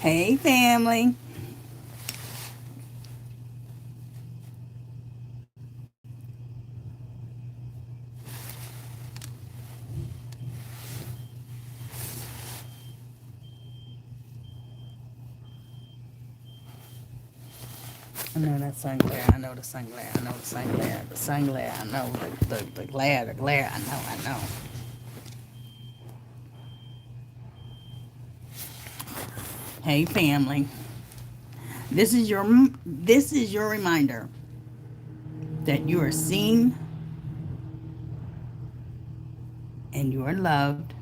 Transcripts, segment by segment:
Hey, family. I know that sun glare. I know the sun glare. I know the sun glare. The sun glare. I know the glare. The glare. I know. I know. Hey, family. This is your reminder that you are seen and you are loved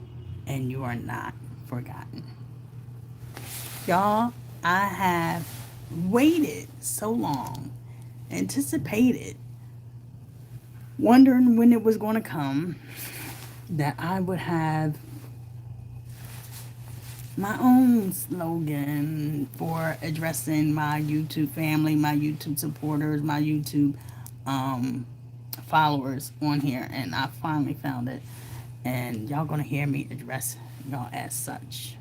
and you are not forgotten. Y'all, I have waited so long, anticipated, wondering when it was going to come that I would have my own slogan for addressing my YouTube family, my YouTube supporters, my YouTube um, followers on here, and I finally found it. And y'all gonna hear me address y'all as such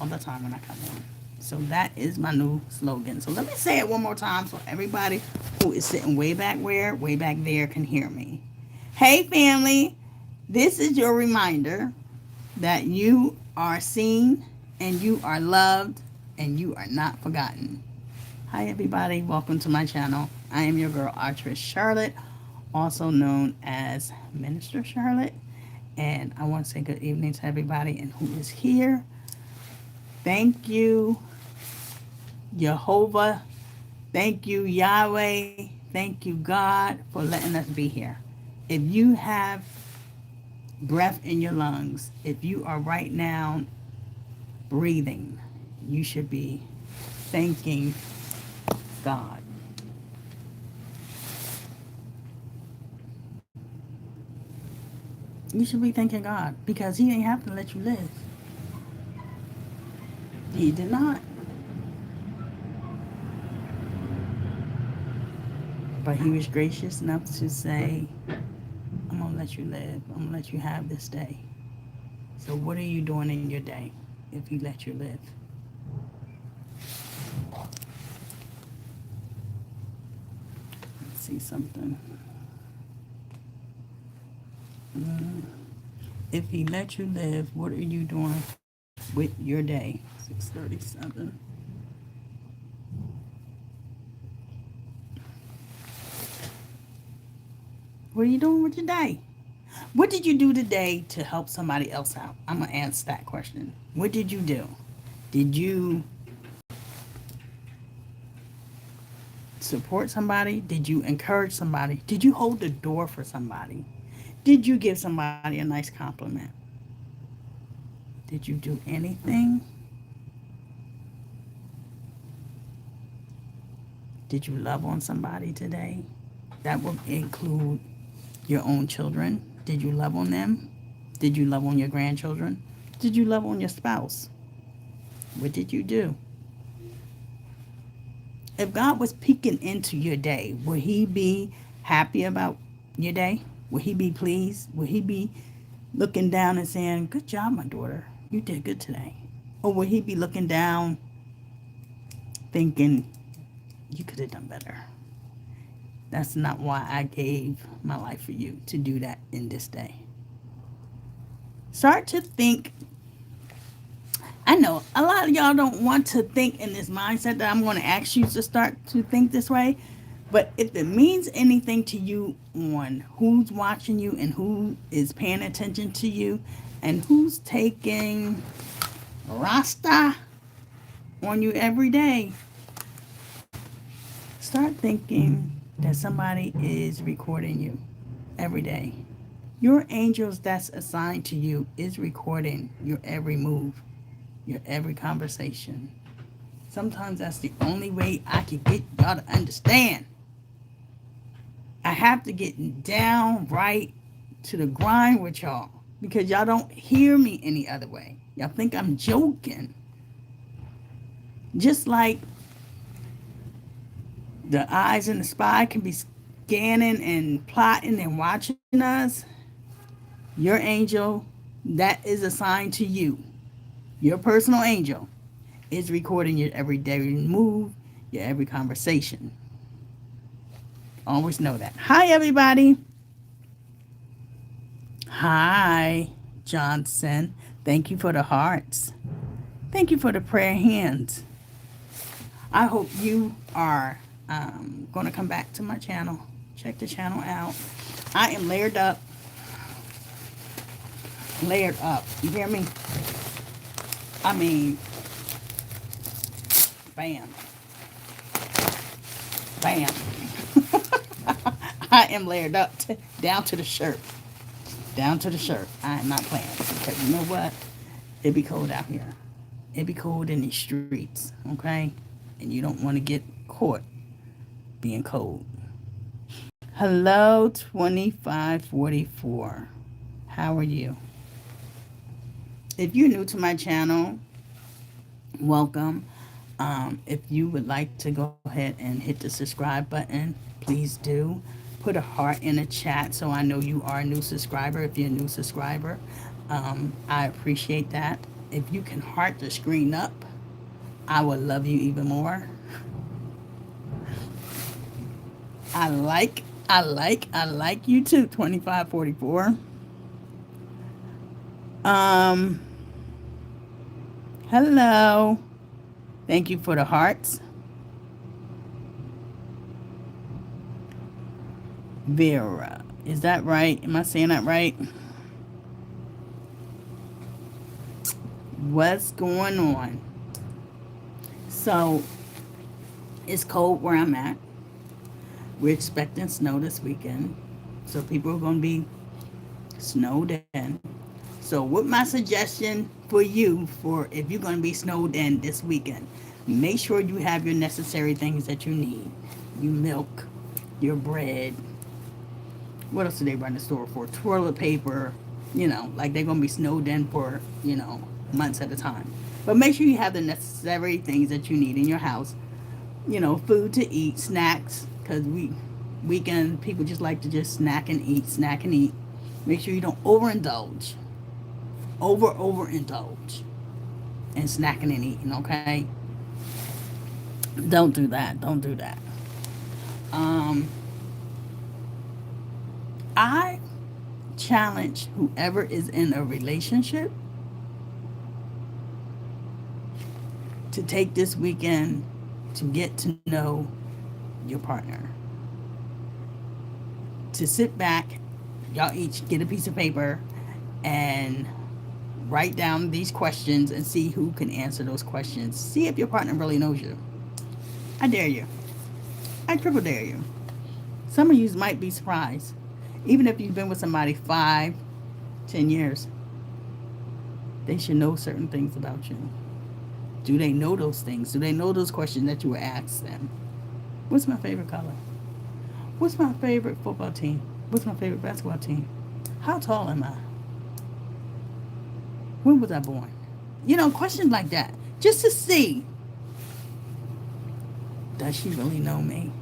all the time when I come on. So that is my new slogan. So let me say it one more time so everybody who is sitting way back there can hear me. Hey, family, this is your reminder that you are seen and you are loved and you are not forgotten. Hi, everybody. Welcome to my channel. I am your girl, Artress Charlotte, also known as Minister Charlotte. And I want to say good evening to everybody and who is here. Thank you, Jehovah. Thank you, Yahweh. Thank you, God, for letting us be here. If you have breath in your lungs, if you are right now breathing, you should be thanking God. You should be thanking God because He ain't have to let you live. He did not. But He was gracious enough to say, I'm going to let you live. I'm going to let you have this day. So, what are you doing in your day if He let you live? Let's see something. Mm. If He let you live, what are you doing with your day? 6:37. What are you doing with your day? What did you do today to help somebody else out? I'm going to answer that question. What did you do? Did you support somebody? Did you encourage somebody? Did you hold the door for somebody? Did you give somebody a nice compliment? Did you do anything? Did you love on somebody today? That will include your own children. Did you love on them? Did you love on your grandchildren? Did you love on your spouse? What did you do? If God was peeking into your day, would He be happy about your day? Would He be pleased? Would He be looking down and saying, good job, my daughter. You did good today? Or would He be looking down thinking, you could have done better? That's not why I gave my life for you, to do that in this day. Start to think. I know a lot of y'all don't want to think in this mindset that I'm going to ask you to start to think this way. But if it means anything to you on who's watching you and who is paying attention to you and who's taking Rasta on you every day, start thinking that somebody is recording you every day. Your angels that's assigned to you is recording your every move, your every conversation. Sometimes that's the only way I can get y'all to understand. I have to get down right to the grind with y'all because y'all don't hear me any other way. Y'all think I'm joking. Just like the eyes in the spy can be scanning and plotting and watching us, your angel that is assigned to you, your personal angel, It's recording your everyday move, your every conversation. Always know that. Hi, everybody. Hi, Johnson. Thank you for the hearts. Thank you for the prayer hands. I hope you are going to come back to my channel. Check the channel out. I am layered up. Layered up. You hear me? I mean, bam. Bam. I am layered up down to the shirt. Down to the shirt. I am not playing. Because you know what? It be cold out here. It be cold in these streets. Okay? And you don't want to get caught being cold. Hello, 2544. How are you? If you're new to my channel, welcome. If you would like to go ahead and hit the subscribe button, please do. Put a heart in the chat so I know you are a new subscriber. If you're a new subscriber, I appreciate that. If you can heart the screen up, I would love you even more. I like you too, 2544. Hello. Thank you for the hearts. Vera. Is that right? Am I saying that right? What's going on? So, it's cold where I'm at. We're expecting snow this weekend. So, people are going to be snowed in. So, what my suggestion for you for if you're going to be snowed in this weekend, make sure you have your necessary things that you need. Your milk, your bread. What else do they run the store for? Toilet paper. You know, like they're going to be snowed in for, months at a time. But make sure you have the necessary things that you need in your house. Food to eat, snacks, because weekend people just like to just snack and eat. Make sure you don't overindulge. Overindulge in snacking and eating, okay? Don't do that. I challenge whoever is in a relationship to take this weekend to get to know your partner. To sit back, y'all each get a piece of paper and write down these questions and see who can answer those questions. See if your partner really knows you. I dare you. I triple dare you. Some of you might be surprised. Even if you've been with somebody 5, 10 years, they should know certain things about you. Do they know those things? Do they know those questions that you would ask them? What's my favorite color? What's my favorite football team? What's my favorite basketball team? How tall am I? When was I born? Questions like that. Just to see, does she really know me?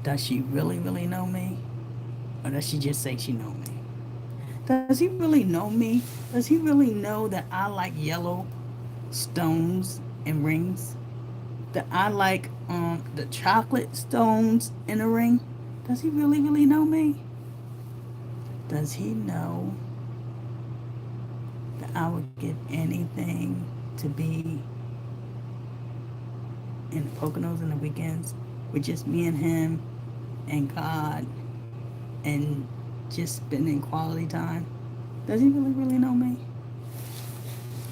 Does she really, really know me? Or does she just say she know me? Does he really know me? Does he really know that I like yellow stones and rings? That I like the chocolate stones in a ring? Does he really, really know me? Does he know that I would give anything to be in the Poconos in the weekends with just me and him and God and just spending quality time? Does he really, really know me?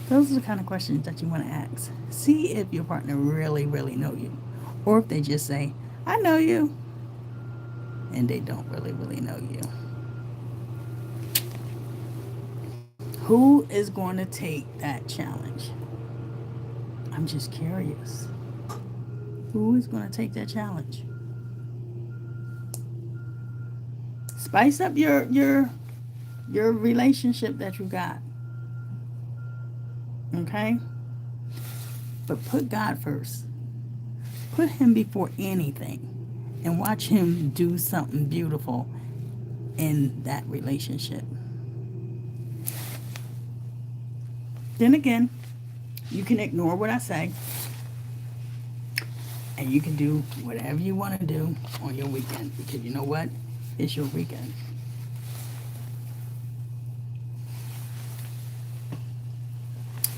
Those are the kind of questions that you want to ask. See if your partner really, really know you. Or if they just say, I know you. And they don't really, really know you. Who is going to take that challenge? I'm just curious. Who is going to take that challenge? Spice up your relationship that you got. Okay? But put God first. Put him before anything. And watch him do something beautiful in that relationship. Then again, You can ignore what I say, and you can do whatever you want to do on your weekend, because you know what? It's your weekend.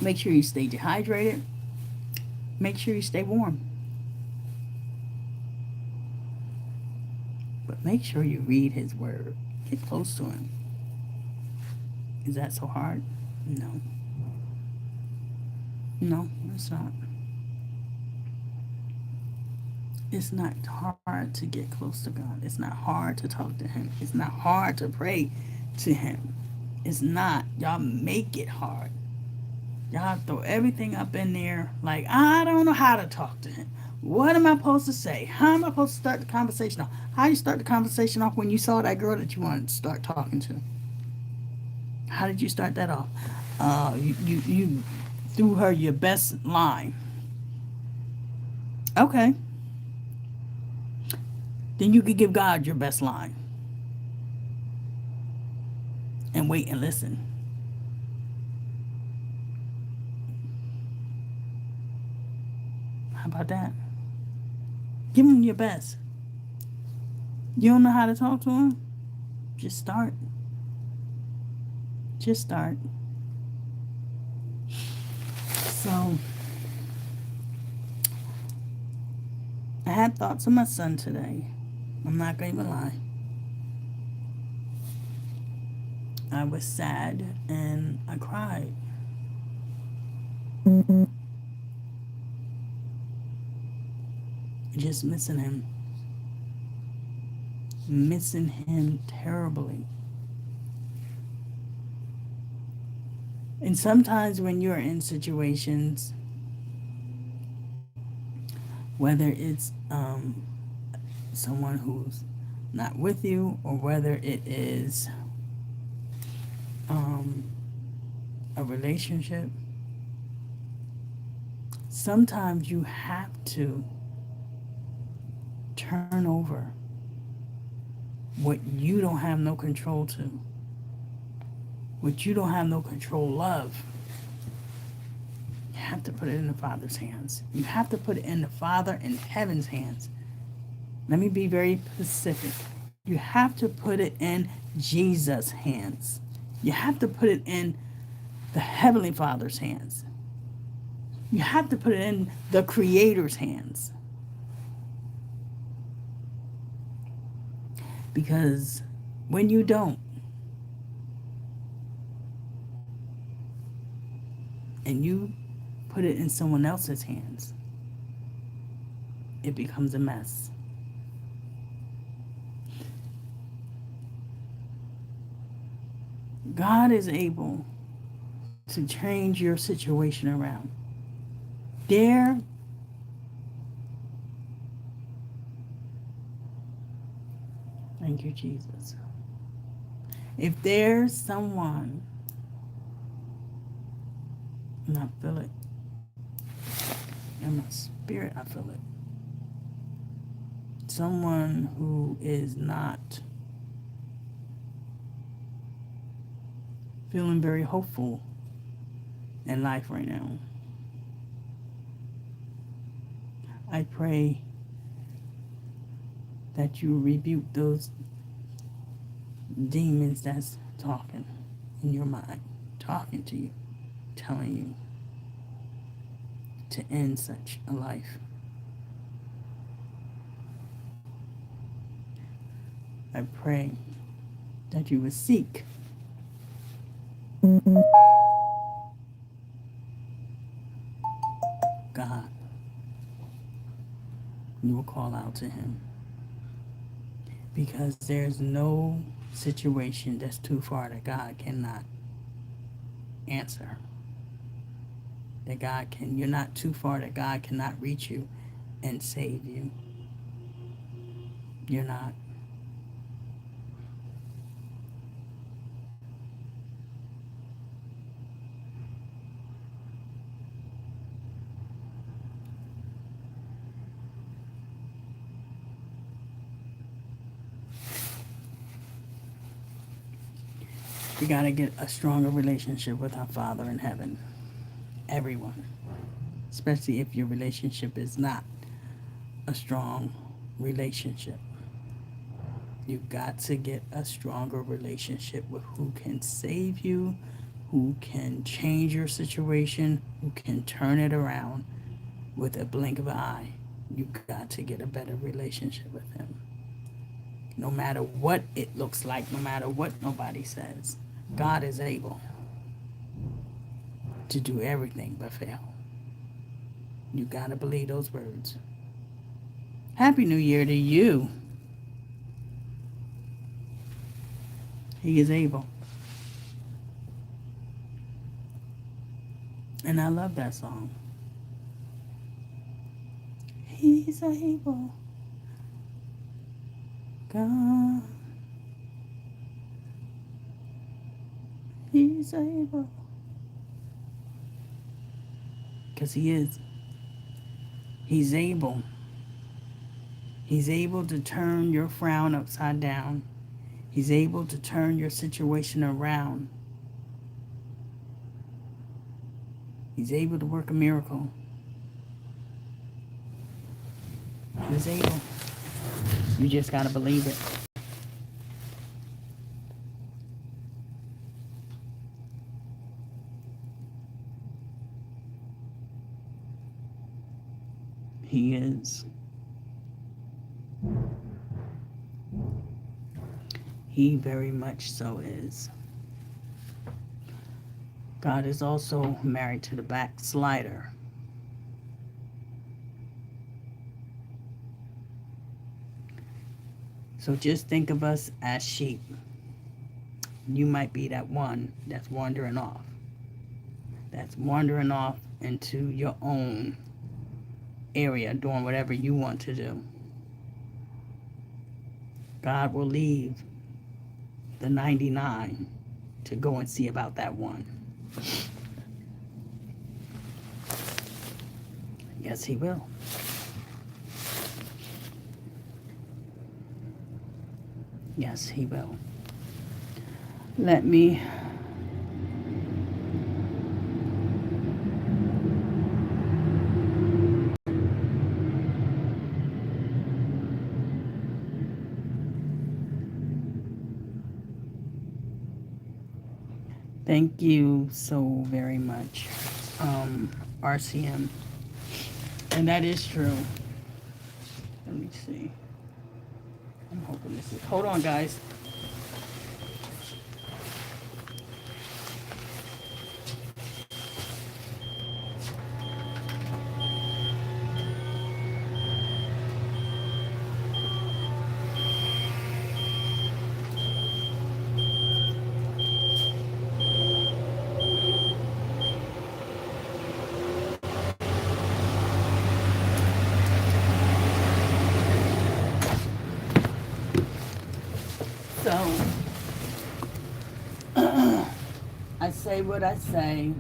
Make sure you stay dehydrated. Make sure you stay warm. But make sure you read his word. Get close to him. Is that so hard? No. No, it's not. It's not hard to get close to God. It's not hard to talk to him. It's not hard to pray to him. It's not. Y'all make it hard. Y'all throw everything up in there like, I don't know how to talk to him. What am I supposed to say? How am I supposed to start the conversation off? How you start the conversation off when you saw that girl that you wanted to start talking to? How did you start that off? You threw her your best line. Okay. Then you could give God your best line. And wait and listen. How about that? Give him your best. You don't know how to talk to him? Just start. Just start. So, I had thoughts of my son today. I'm not going to even lie. I was sad and I cried. Just missing him. Missing him terribly. And sometimes when you're in situations, whether it's someone who's not with you, or whether it is a relationship, sometimes you have to turn over what you don't have no control to, what you don't have no control of. You have to put it in the Father's hands. You have to put it in the Father in heaven's hands. Let me be very specific. You have to put it in Jesus' hands. You have to put it in the Heavenly Father's hands. You have to put it in the Creator's hands. Because when you don't, and you put it in someone else's hands, it becomes a mess. God is able to change your situation around. Thank you, Jesus. If there's someone, and I feel it, in my spirit I feel it, someone who is not feeling very hopeful in life right now, I pray that you rebuke those demons that's talking in your mind, talking to you, telling you to end such a life. I pray that you would seek God. You will call out to him. Because there's no situation that's too far that God cannot answer. You're not too far that God cannot reach you and save you. You're not. We got to get a stronger relationship with our Father in heaven. Everyone. especially if your relationship is not a strong relationship. You got to get a stronger relationship with who can save you, who can change your situation, who can turn it around with a blink of an eye. You got to get a better relationship with him. No matter what it looks like, no matter what nobody says, God is able to do everything but fail. You got to believe those words. Happy New Year to you. He is able. And I love that song. He's able. God. He's able. Because he is. He's able. He's able to turn your frown upside down. He's able to turn your situation around. He's able to work a miracle. He's able. You just got to believe it. He is. He very much so is. God is also married to the backslider. So just think of us as sheep. You might be that one that's wandering off. That's wandering off into your own area, doing whatever you want to do. God will leave the 99 to go and see about that one. Yes, he will. Yes, he will. Let me thank you so very much, RCM. And that is true. Let me see. I'm hoping this is. Hold on, guys. So, I say what I say,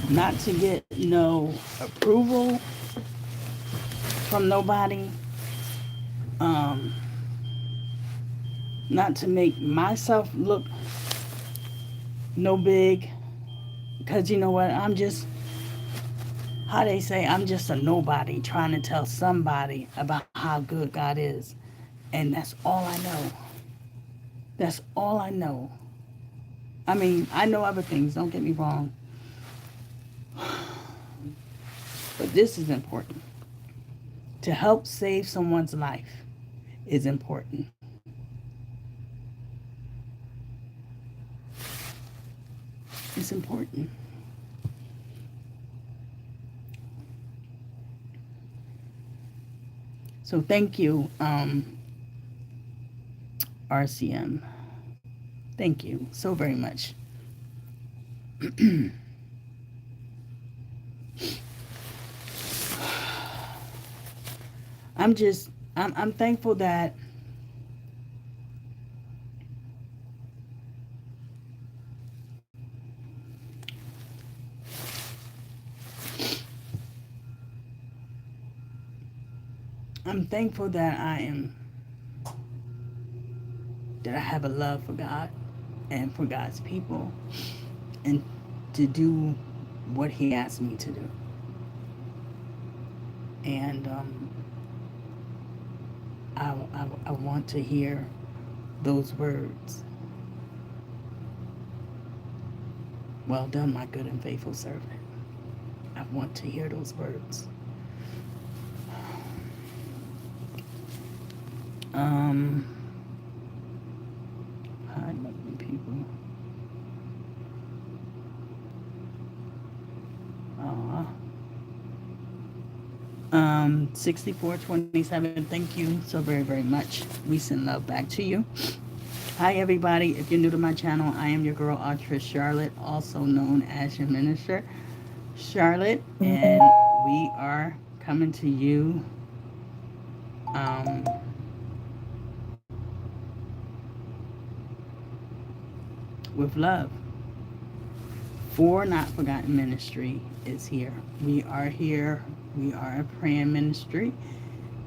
not to get no approval from nobody, um, not to make myself look no big, because you know what, I'm just, how they say, I'm just a nobody trying to tell somebody about how good God is. And that's all I know. That's all I know. I mean, I know other things, don't get me wrong. But this is important. To help save someone's life is important. It's important. So thank you, RCM. Thank you so very much. I'm thankful that that I have a love for God and for God's people, and to do what he asked me to do. And I want to hear those words. Well done, my good and faithful servant. I want to hear those words. Um, Hi, lovely people. Aw. 6427, thank you so very, very much. We send love back to you. Hi, everybody. If you're new to my channel, I am your girl, Actress Charlotte, also known as your minister, Charlotte, and we are coming to you um, with love. For Not Forgotten Ministry is here. We are here. We are a praying ministry,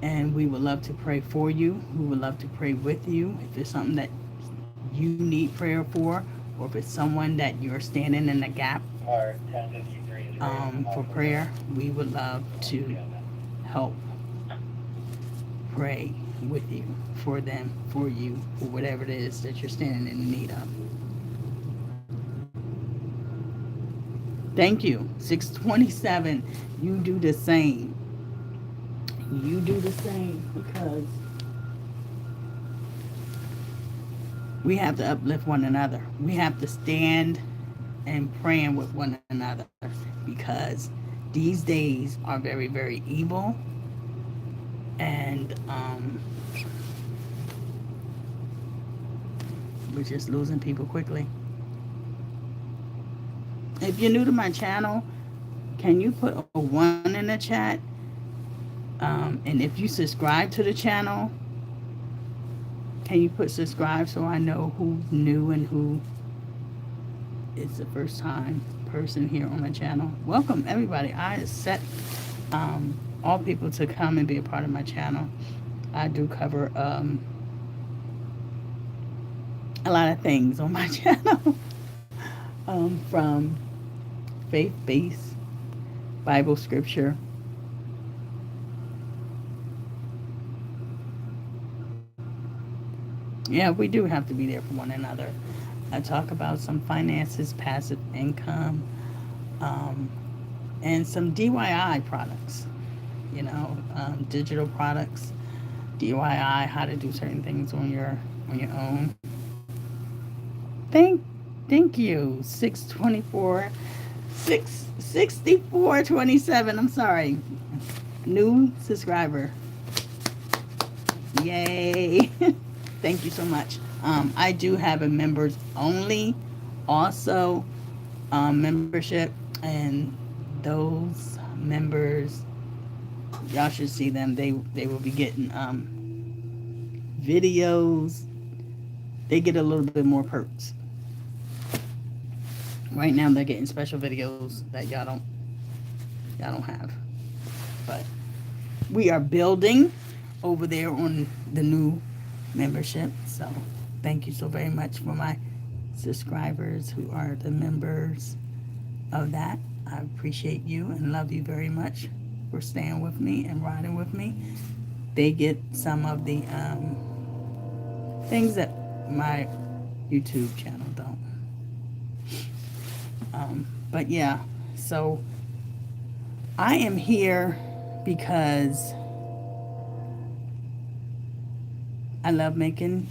and we would love to pray for you. We would love to pray with you. If there's something that you need prayer for, or if it's someone that you're standing in the gap for prayer, we would love to help pray with you, for them, for you, for whatever it is that you're standing in need of. Thank you. 627. You do the same. You do the same, because we have to uplift one another. We have to stand and praying with one another, because these days are very, very evil, and we're just losing people quickly. If you're new to my channel, can you put a 1 in the chat? And if you subscribe to the channel, can you put subscribe so I know who's new and who is the first time person here on my channel? Welcome, everybody. I accept all people to come and be a part of my channel. I do cover a lot of things on my channel, from faith-based Bible scripture, yeah, we do have to be there for one another. I talk about some finances, passive income, um, and some DIY products, digital products, DIY, how to do certain things on your own. Thank thank you. 624 66427. I'm sorry. New subscriber. Yay. Thank you so much. I do have a members only also membership, and those members, y'all should see them. They will be getting videos. They get a little bit more perks. Right now they're getting special videos that y'all don't have. But we are building over there on the new membership. So thank you so very much for my subscribers who are the members of that. I appreciate you and love you very much for staying with me and riding with me. They get some of the things that my YouTube channel don't. But yeah, so I am here because I love making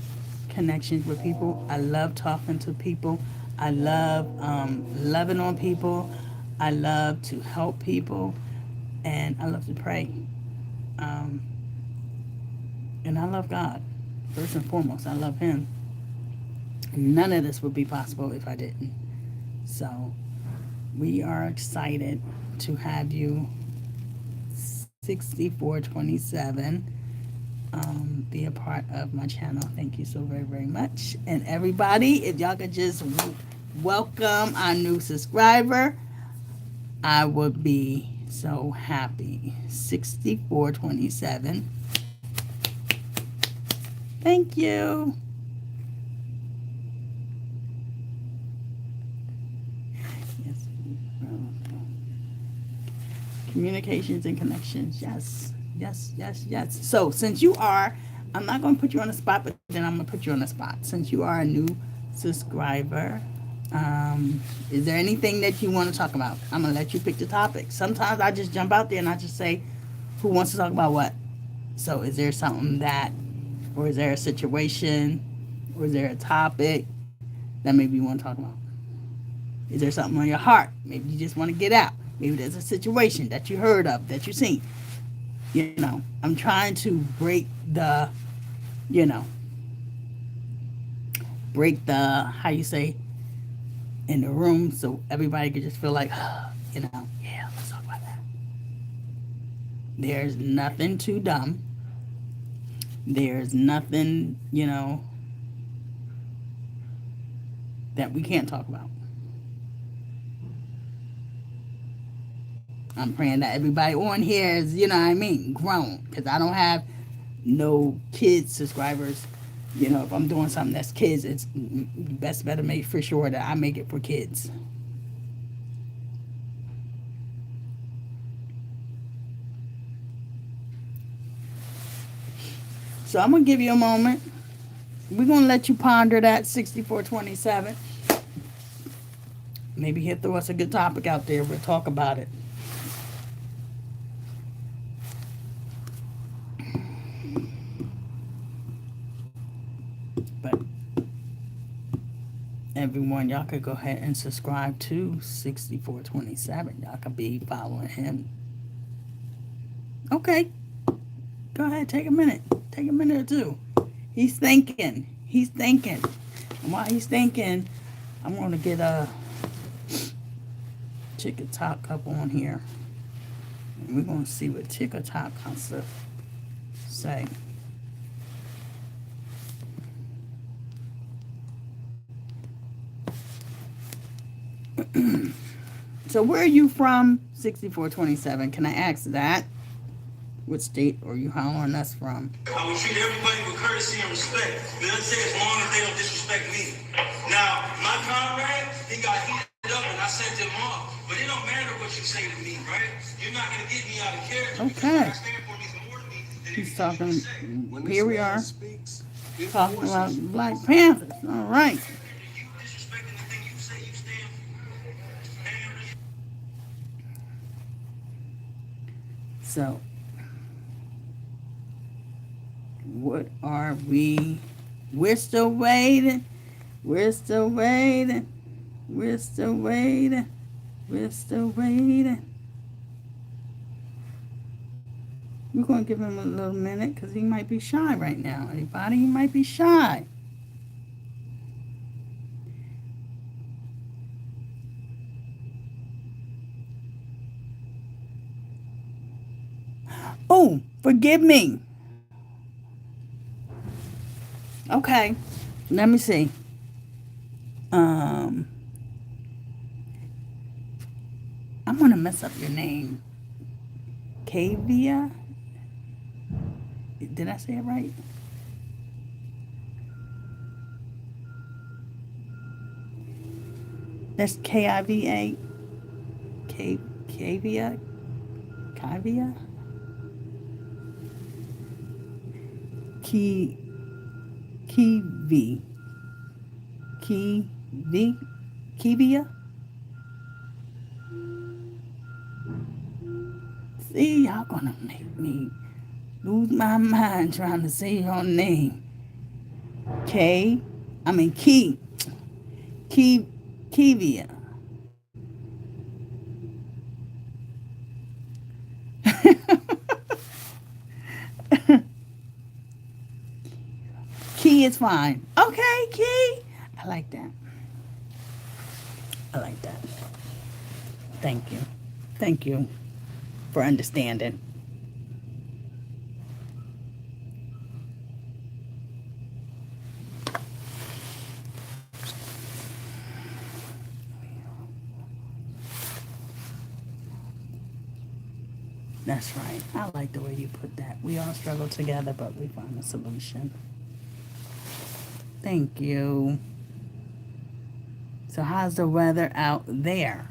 connections with people. I love talking to people. I love loving on people. I love to help people. And I love to pray. Um, and I love God. First and foremost, I love Him. None of this would be possible if I didn't. So we are excited to have you, 6427, be a part of my channel. Thank you so very, very much. And everybody, if y'all could just welcome our new subscriber, I would be so happy. 6427. Thank you. Yes. Communications and connections. Yes. Yes, yes, yes. So since you are, I'm not going to put you on the spot, but then I'm going to put you on the spot. Since you are a new subscriber, is there anything that you want to talk about? I'm going to let you pick the topic. Sometimes I just jump out there and I just say, who wants to talk about what? So is there something that, or is there a situation, or is there a topic that maybe you want to talk about? Is there something on your heart? Maybe you just want to get out. Maybe there's a situation that you heard of, that you've seen. You know, I'm trying to break the, you know, break the, how you say, in the room so everybody could just feel like, you know, yeah, let's talk about that. There's nothing too dumb. There's nothing, you know, that we can't talk about. I'm praying that everybody on here is, you know what I mean, grown. Because I don't have no kids subscribers. You know, if I'm doing something that's kids, it's best better make for sure that I make it for kids. So I'm going to give you a moment. We're going to let you ponder that 6427. Maybe he'll throw us a good topic out there. We'll talk about it. But everyone, y'all could go ahead and subscribe to 6427. Y'all could be following him. Okay. Go ahead, take a minute. Take a minute or two. He's thinking. He's thinking. And while he's thinking, I'm going to get a Chicken Talk up on here. And we're going to see what Chicken Talk has to say. So where are you from, 6427? Can I ask that? What state are you hollering us from? I will treat everybody with courtesy and respect. But let's say as long as they don't disrespect me. Now, my comrade, he got heated up and I sent him off. But it don't matter what you say to me, right? You're not going to get me out of character. Okay. He's talking, here we are, talking about Black Panthers. All right. So, what are we? We're still waiting. We're still waiting. We're still waiting. We're still waiting. We're going to give him a little minute because he might be shy right now. Anybody? He might be shy. Oh, forgive me. Okay, let me see. I'm gonna mess up your name. Kavia? Did I say it right? That's Kiva. Kavia? Kavia? Kivi. Kivia? See, y'all gonna make me lose my mind trying to say your name. Kivia. Key is fine. Okay, Key. I like that. I like that. Thank you. Thank you for understanding. That's right. I like the way you put that. We all struggle together, but we find a solution. Thank you. So how's the weather out there?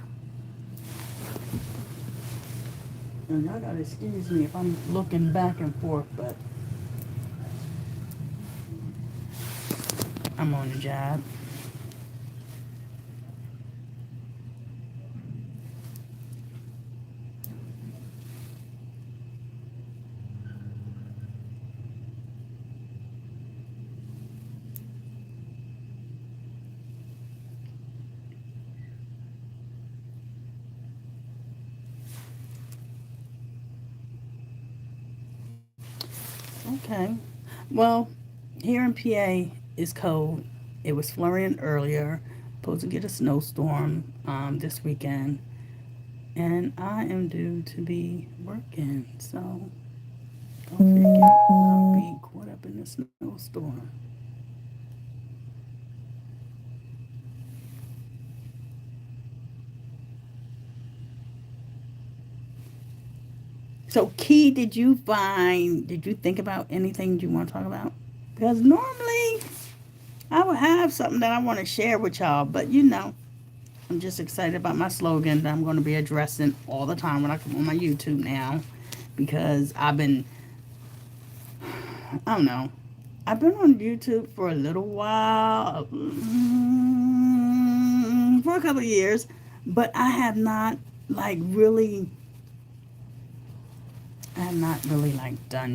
And y'all gotta excuse me if I'm looking back and forth, but I'm on the job. Okay. Well, here in PA it's cold. It was flurrying earlier. Supposed to get a snowstorm this weekend. And I am due to be working. So go figure I'll be caught up in the snowstorm. So Key, did you think about anything you want to talk about? Because normally I would have something that I want to share with y'all, but I'm just excited about my slogan that I'm going to be addressing all the time when I come on my YouTube now, because I don't know, I've been on YouTube for a little while, for a couple of years, but like really, I have not really like done.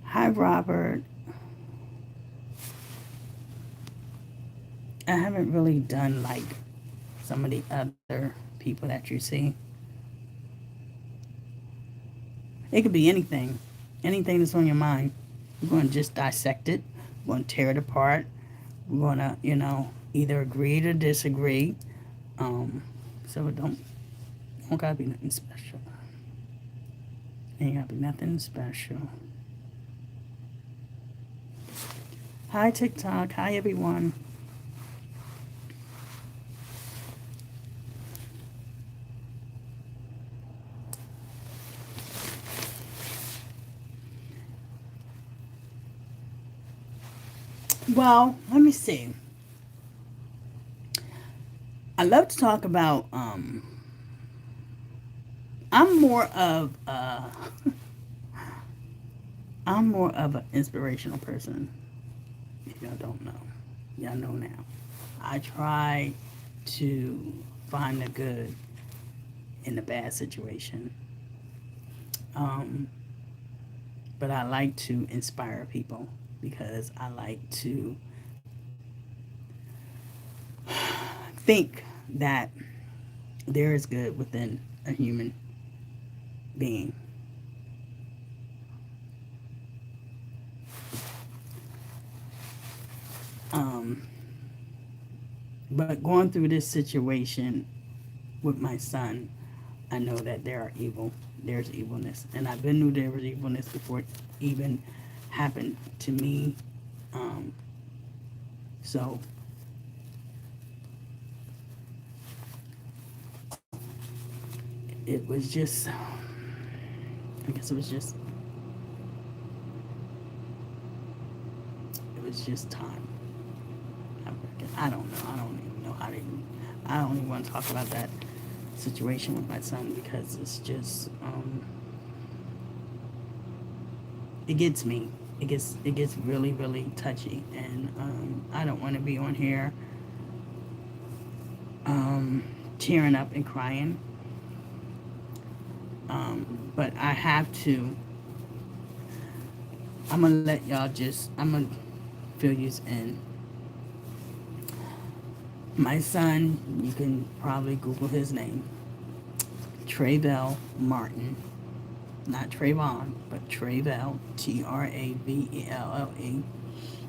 Hi, Robert. I haven't really done like some of the other people that you see. It could be anything that's on your mind. We're going to just dissect it. We're going to tear it apart. We're going to, either agree or disagree. So it don't gotta be nothing special. Ain't gotta be nothing special. Hi, TikTok. Hi, everyone. Well, let me see. I love to talk about. I'm more of a. I'm more of an inspirational person. If y'all don't know, y'all know now. I try to find the good in the bad situation. Um, but I like to inspire people because I like to think that there is good within a human being. Um, but going through this situation with my son, I know that there's evilness, and I've been knew there was evilness before it even happened to me. Um, so it was just, I guess it was just time. I don't know. I don't even know how to. I don't even want to talk about that situation with my son because it's just it gets me. It gets really really touchy, and I don't want to be on here tearing up and crying. But I have to. I'm gonna let y'all just. I'm gonna fill you in. My son, you can probably Google his name, Trayvell Martin, not Trayvon, but Trayvell, Travelle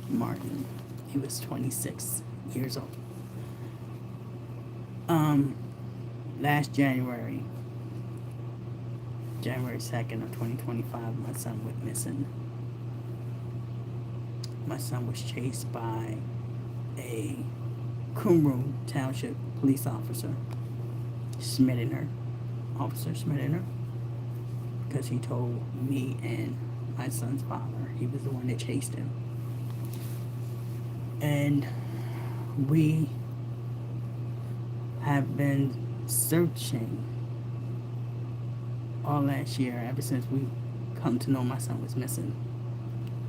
Martin. He was 26 years old. Um, Last January 2nd of 2025, my son went missing. My son was chased by a M Township police officer, Officer Schmidener, because he told me and my son's father he was the one that chased him. And we have been searching all last year, ever since we come to know my son was missing,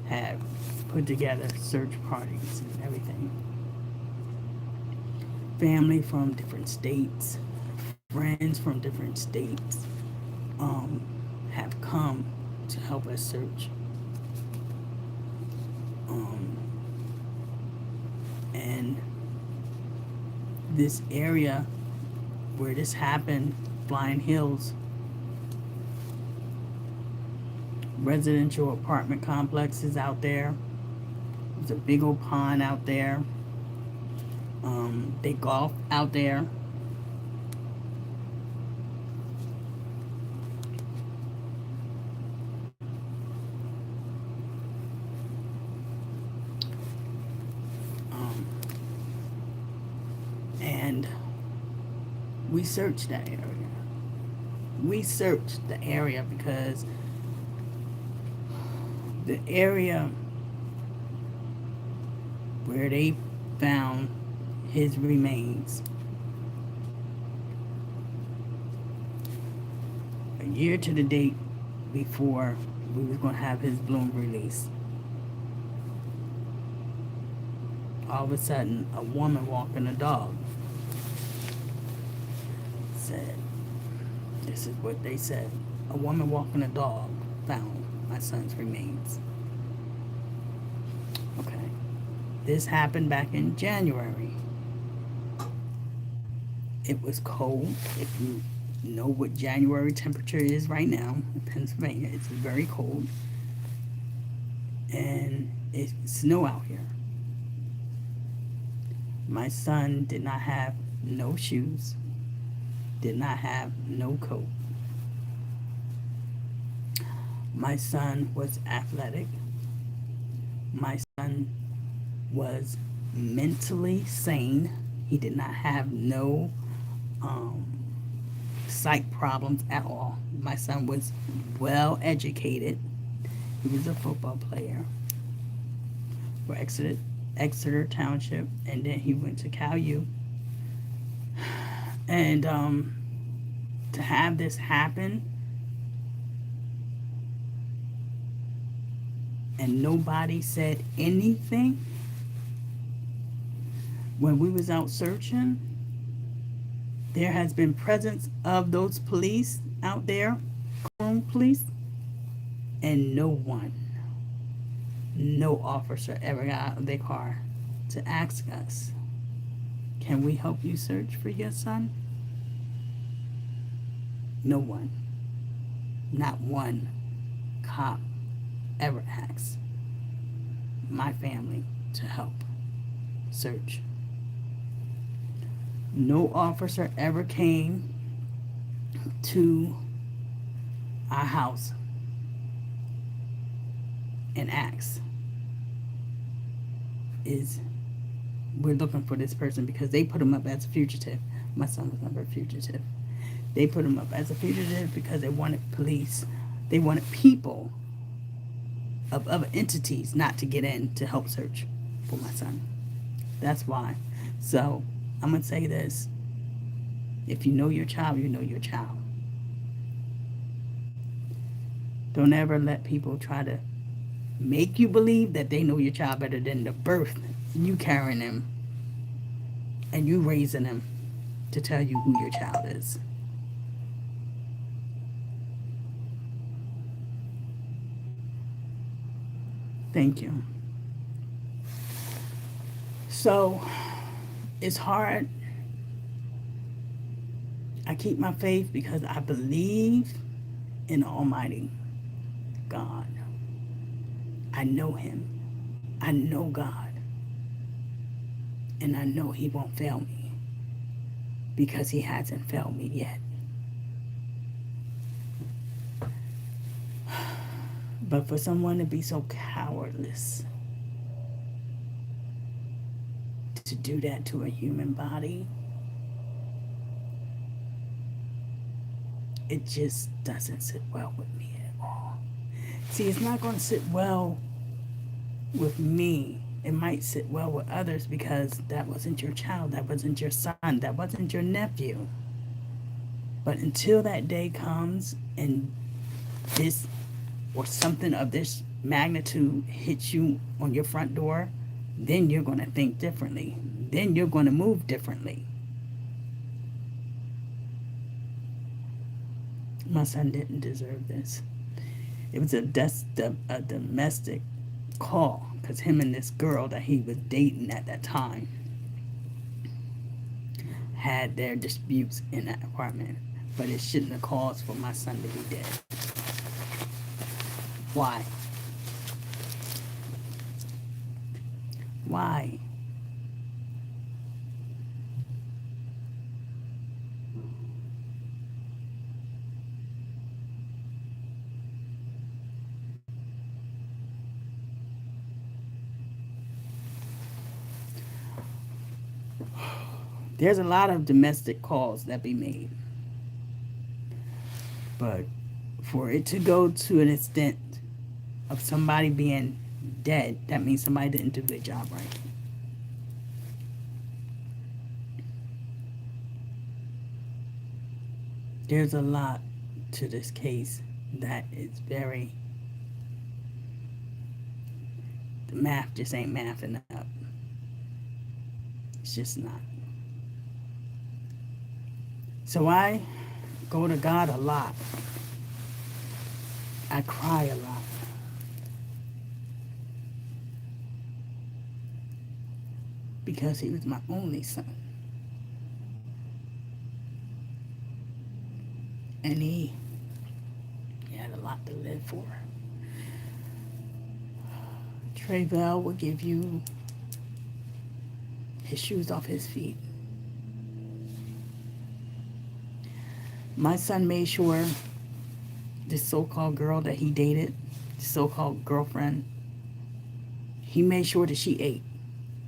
have put together search parties and everything. Family from different states, friends from different states, um, have come to help us search. Um, and this area where this happened, Blind Hills, residential apartment complexes out there. There's a big old pond out there. They golf out there. Um, and we searched that area. We searched the area because the area where they found his remains a year to the date before we was going to have his Bloom release. All of a sudden, a woman walking a dog said, this is what they said, a woman walking a dog found my son's remains. Okay. This happened back in January. It was cold. If you know what January temperature is right now in Pennsylvania, it's very cold. And it's snow out here. My son did not have no shoes, did not have no coat. My son was athletic. My son was mentally sane. He did not have no psych problems at all. My son was well educated. He was a football player for Exeter Township, and then he went to Cal U. And to have this happen and nobody said anything when we was out searching, there has been presence of those police out there, CROOM police, and no officer ever got out of their car to ask us, can we help you search for your son? No one, not one cop ever asked my family to help search. No officer ever came to our house and asked, we're looking for this person, because they put him up as a fugitive. My son was never a fugitive. They put him up as a fugitive because they wanted police. They wanted people of other entities not to get in to help search for my son. That's why. So I'm going to say this. If you know your child, you know your child. Don't ever let people try to make you believe that they know your child better than the birth you carrying them and you raising them to tell you who your child is. Thank you. So it's hard. I keep my faith because I believe in Almighty God. I know Him. I know God. And I know He won't fail me because He hasn't failed me yet. But for someone to be so cowardless to do that to a human body, it just doesn't sit well with me at all. See, it's not going to sit well with me. It might sit well with others because that wasn't your child, that wasn't your son, that wasn't your nephew. But until that day comes and this or something of this magnitude hits you on your front door, then you're going to think differently. Then you're going to move differently. My son didn't deserve this. It was a domestic call because him and this girl that he was dating at that time had their disputes in that apartment. But it shouldn't have caused for my son to be dead. Why? Why? There's a lot of domestic calls that be made. But for it to go to an extent of somebody being dead, that means somebody didn't do their job right. There's a lot to this case that is very, the math just ain't mathing up. It's just not. So I go to God a lot. I cry a lot. Because he was my only son. And he had a lot to live for. Trayvell will give you his shoes off his feet. My son made sure this so-called girl that he dated, the so-called girlfriend, he made sure that she ate.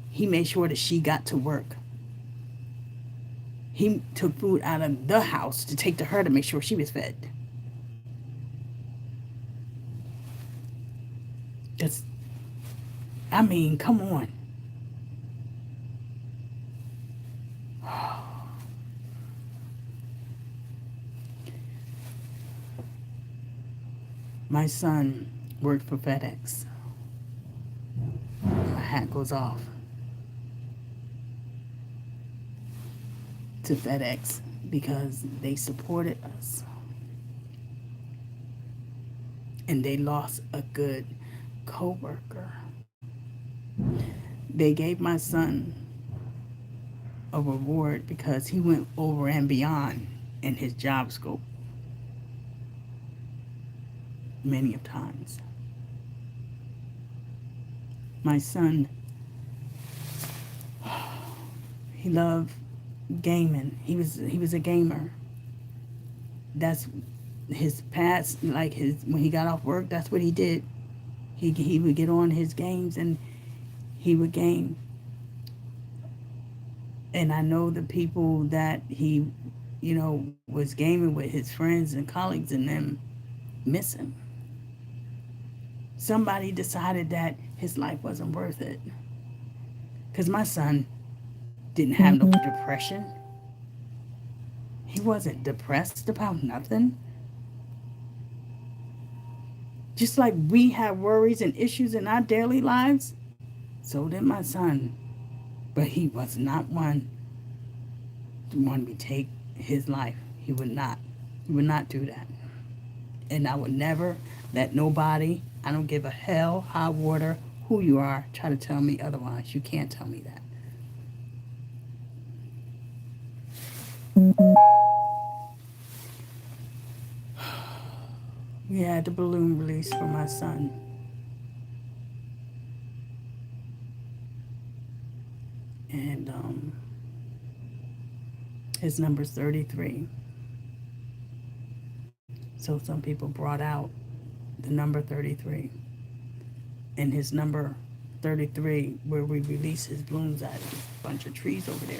He made sure that she got to work. He took food out of the house to take to her to make sure she was fed. That's, I mean, come on. My son worked for FedEx. My hat goes off to FedEx because they supported us. And they lost a good co-worker. They gave my son a reward because he went over and beyond in his job scope many of times. My son, he loved gaming. He was a gamer. That's his past, like when he got off work, that's what he did. He would get on his games and he would game. And I know the people that he, was gaming with, his friends and colleagues and them, miss him. Somebody decided that his life wasn't worth it. Because my son didn't have no depression. He wasn't depressed about nothing. Just like we have worries and issues in our daily lives, so did my son. But he was not one to want me to take his life. He would not. He would not do that. And I would never let nobody, I don't give a hell, high water, who you are, try to tell me otherwise. You can't tell me that. We had the balloon release for my son. And his number's 33. So some people brought out the number 33. And his number 33, where we release his balloons at, a bunch of trees over there.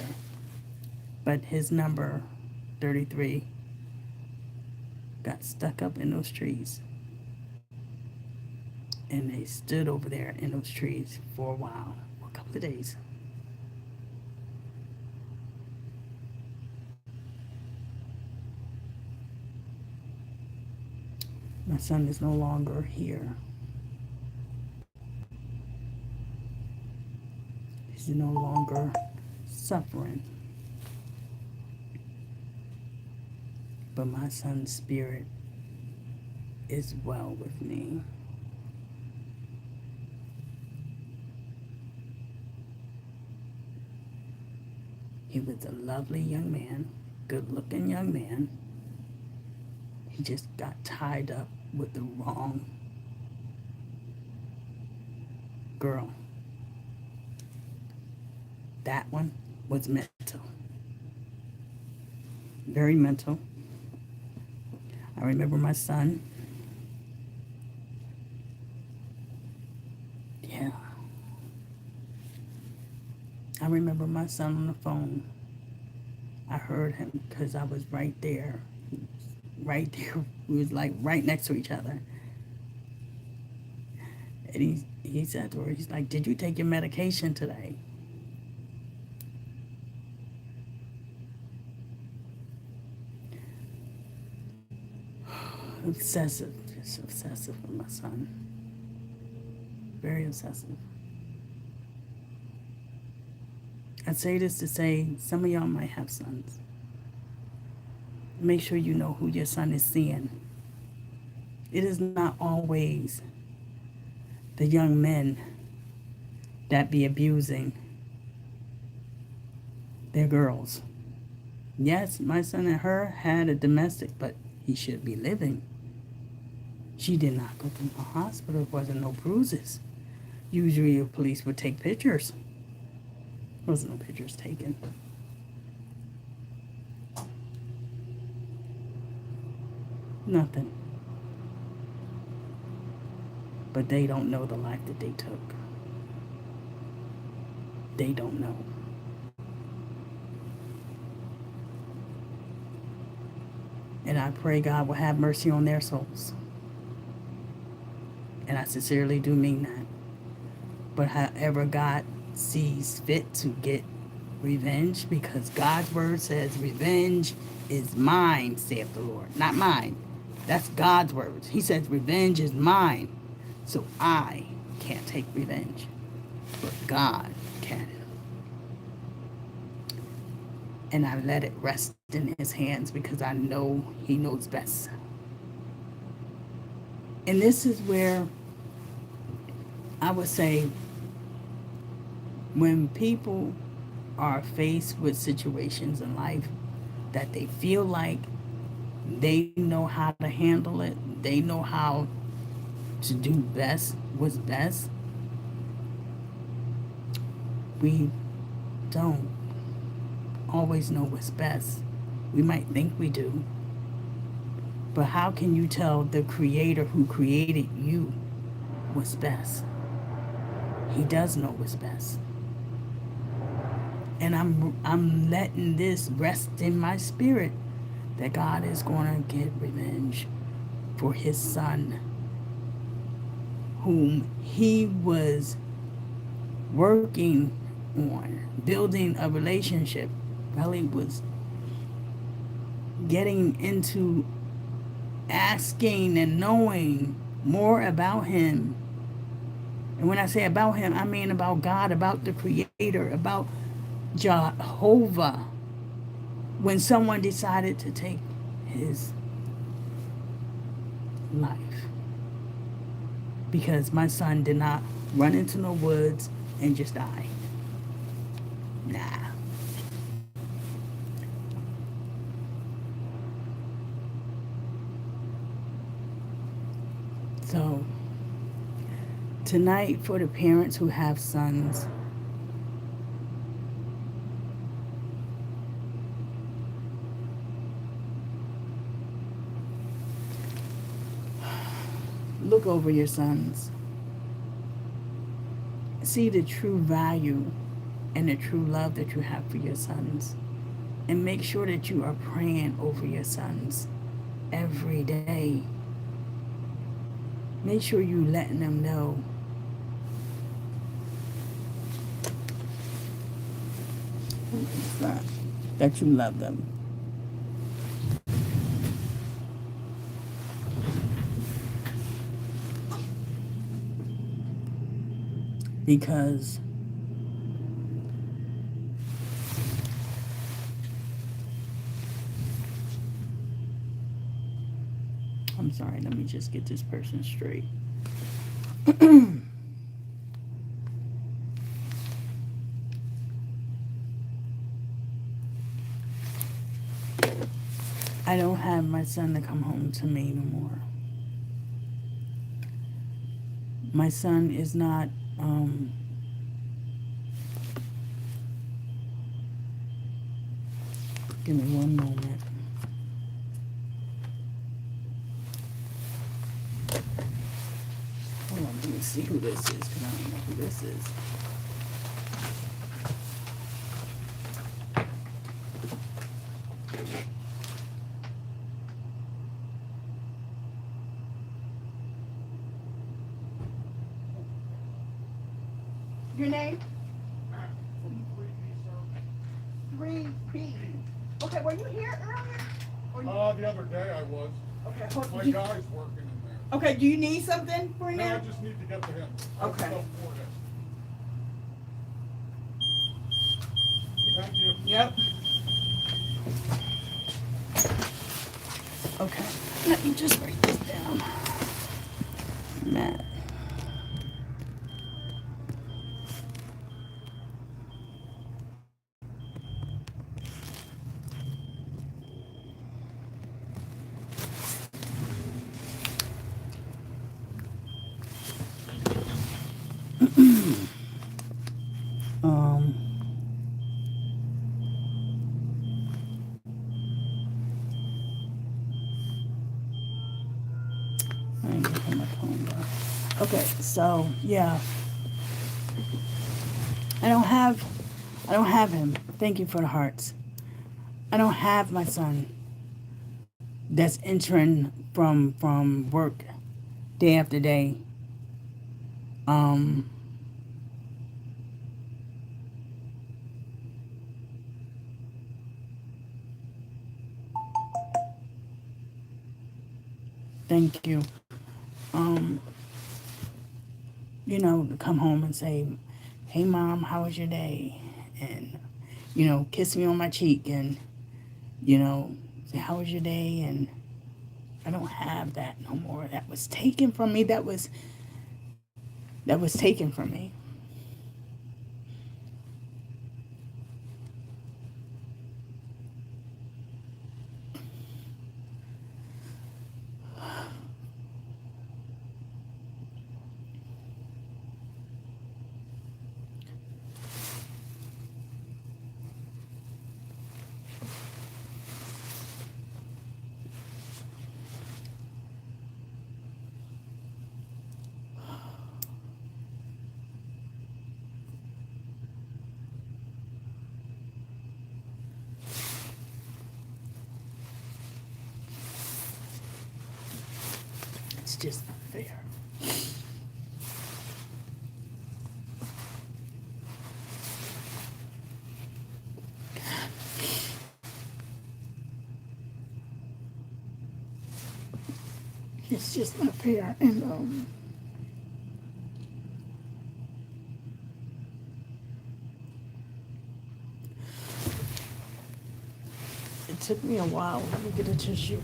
But his number 33 got stuck up in those trees. And they stood over there in those trees for a while, for a couple of days. My son is no longer here. He's no longer suffering. But my son's spirit is well with me. He was a lovely young man, good looking young man. He just got tied up with the wrong girl. That one was mental. Very mental. I remember my son. Yeah. I remember my son on the phone. I heard him because I was right there. Right there. We was like right next to each other. And he said to her, he's like, "Did you take your medication today?" Obsessive. Just obsessive with my son. Very obsessive. I say this to say some of y'all might have sons. Make sure you know who your son is seeing. It is not always the young men that be abusing their girls. Yes, my son and her had a domestic, but he should be living. She did not go to the hospital. There wasn't no bruises. Usually the police would take pictures. There wasn't no pictures taken. Nothing. But they don't know the life that they took. They don't know. And I pray God will have mercy on their souls. And I sincerely do mean that. But however God sees fit to get revenge, because God's word says, "Revenge is mine, saith the Lord." Not mine. That's God's words. He says, "Revenge is mine." So I can't take revenge. But God can. And I let it rest in his hands because I know he knows best. And this is where I would say, when people are faced with situations in life that they feel like they know how to handle it, they know how to do best, what's best, we don't always know what's best. We might think we do. But how can you tell the creator who created you what's best? He does know what's best. And I'm letting this rest in my spirit that God is going to get revenge for his son, whom he was working on, building a relationship. Well, he was getting into asking and knowing more about him. And when I say about him, I mean about God, about the creator, about Jehovah. When someone decided to take his life. Because my son did not run into no woods and just die. Nah. So, tonight, for the parents who have sons, look over your sons. See the true value and the true love that you have for your sons. And make sure that you are praying over your sons every day. Make sure you're letting them know that you love them. because I'm sorry, let me just get this person straight. I don't have my son to come home to me no more. My son is not, give me one moment. Hold on, let me see who this is, because I don't know who this is. Your name? 3B. Okay, were you here earlier? The other day I was. Okay, My guy's working in there. okay, do you need something for No, now? I just need to get to him. Okay. Stuff for him. Thank you. Yep. Okay, let me just write this down. Matt. um, I didn't get my phone back. Okay, so yeah, I don't have him. Thank you for the hearts. I don't have my son that's entering from work day after day. Um, thank you. Um, to come home and say, "Hey, mom, how was your day?" And kiss me on my cheek and say, "How was your day?" And I don't have that no more. That was taken from me. That was taken from me. It's just not fair. It's just not fair. And it took me a while. Let me get a tissue.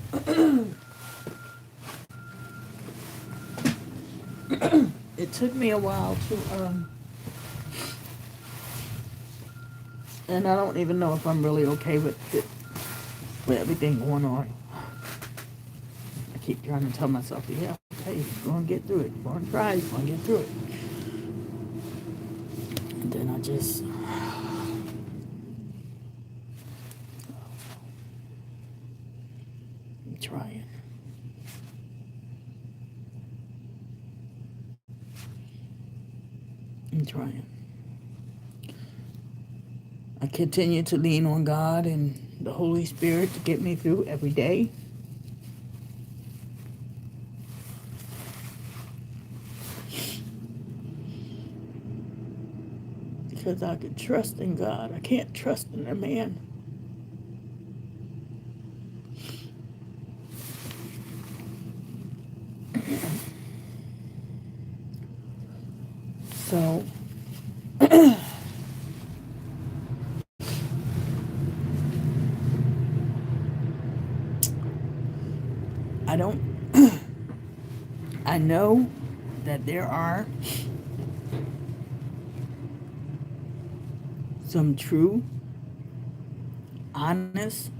It took me a while to and I don't even know if I'm really okay with it, with everything going on. I keep trying to tell myself, yeah, okay, you're gonna get through it. You're gonna try, you're gonna get through it. And then I just I'm trying. I'm trying. I continue to lean on God and the Holy Spirit to get me through every day. Because I can trust in God. I can't trust in a man. So I don't, I know that there are some true, honest,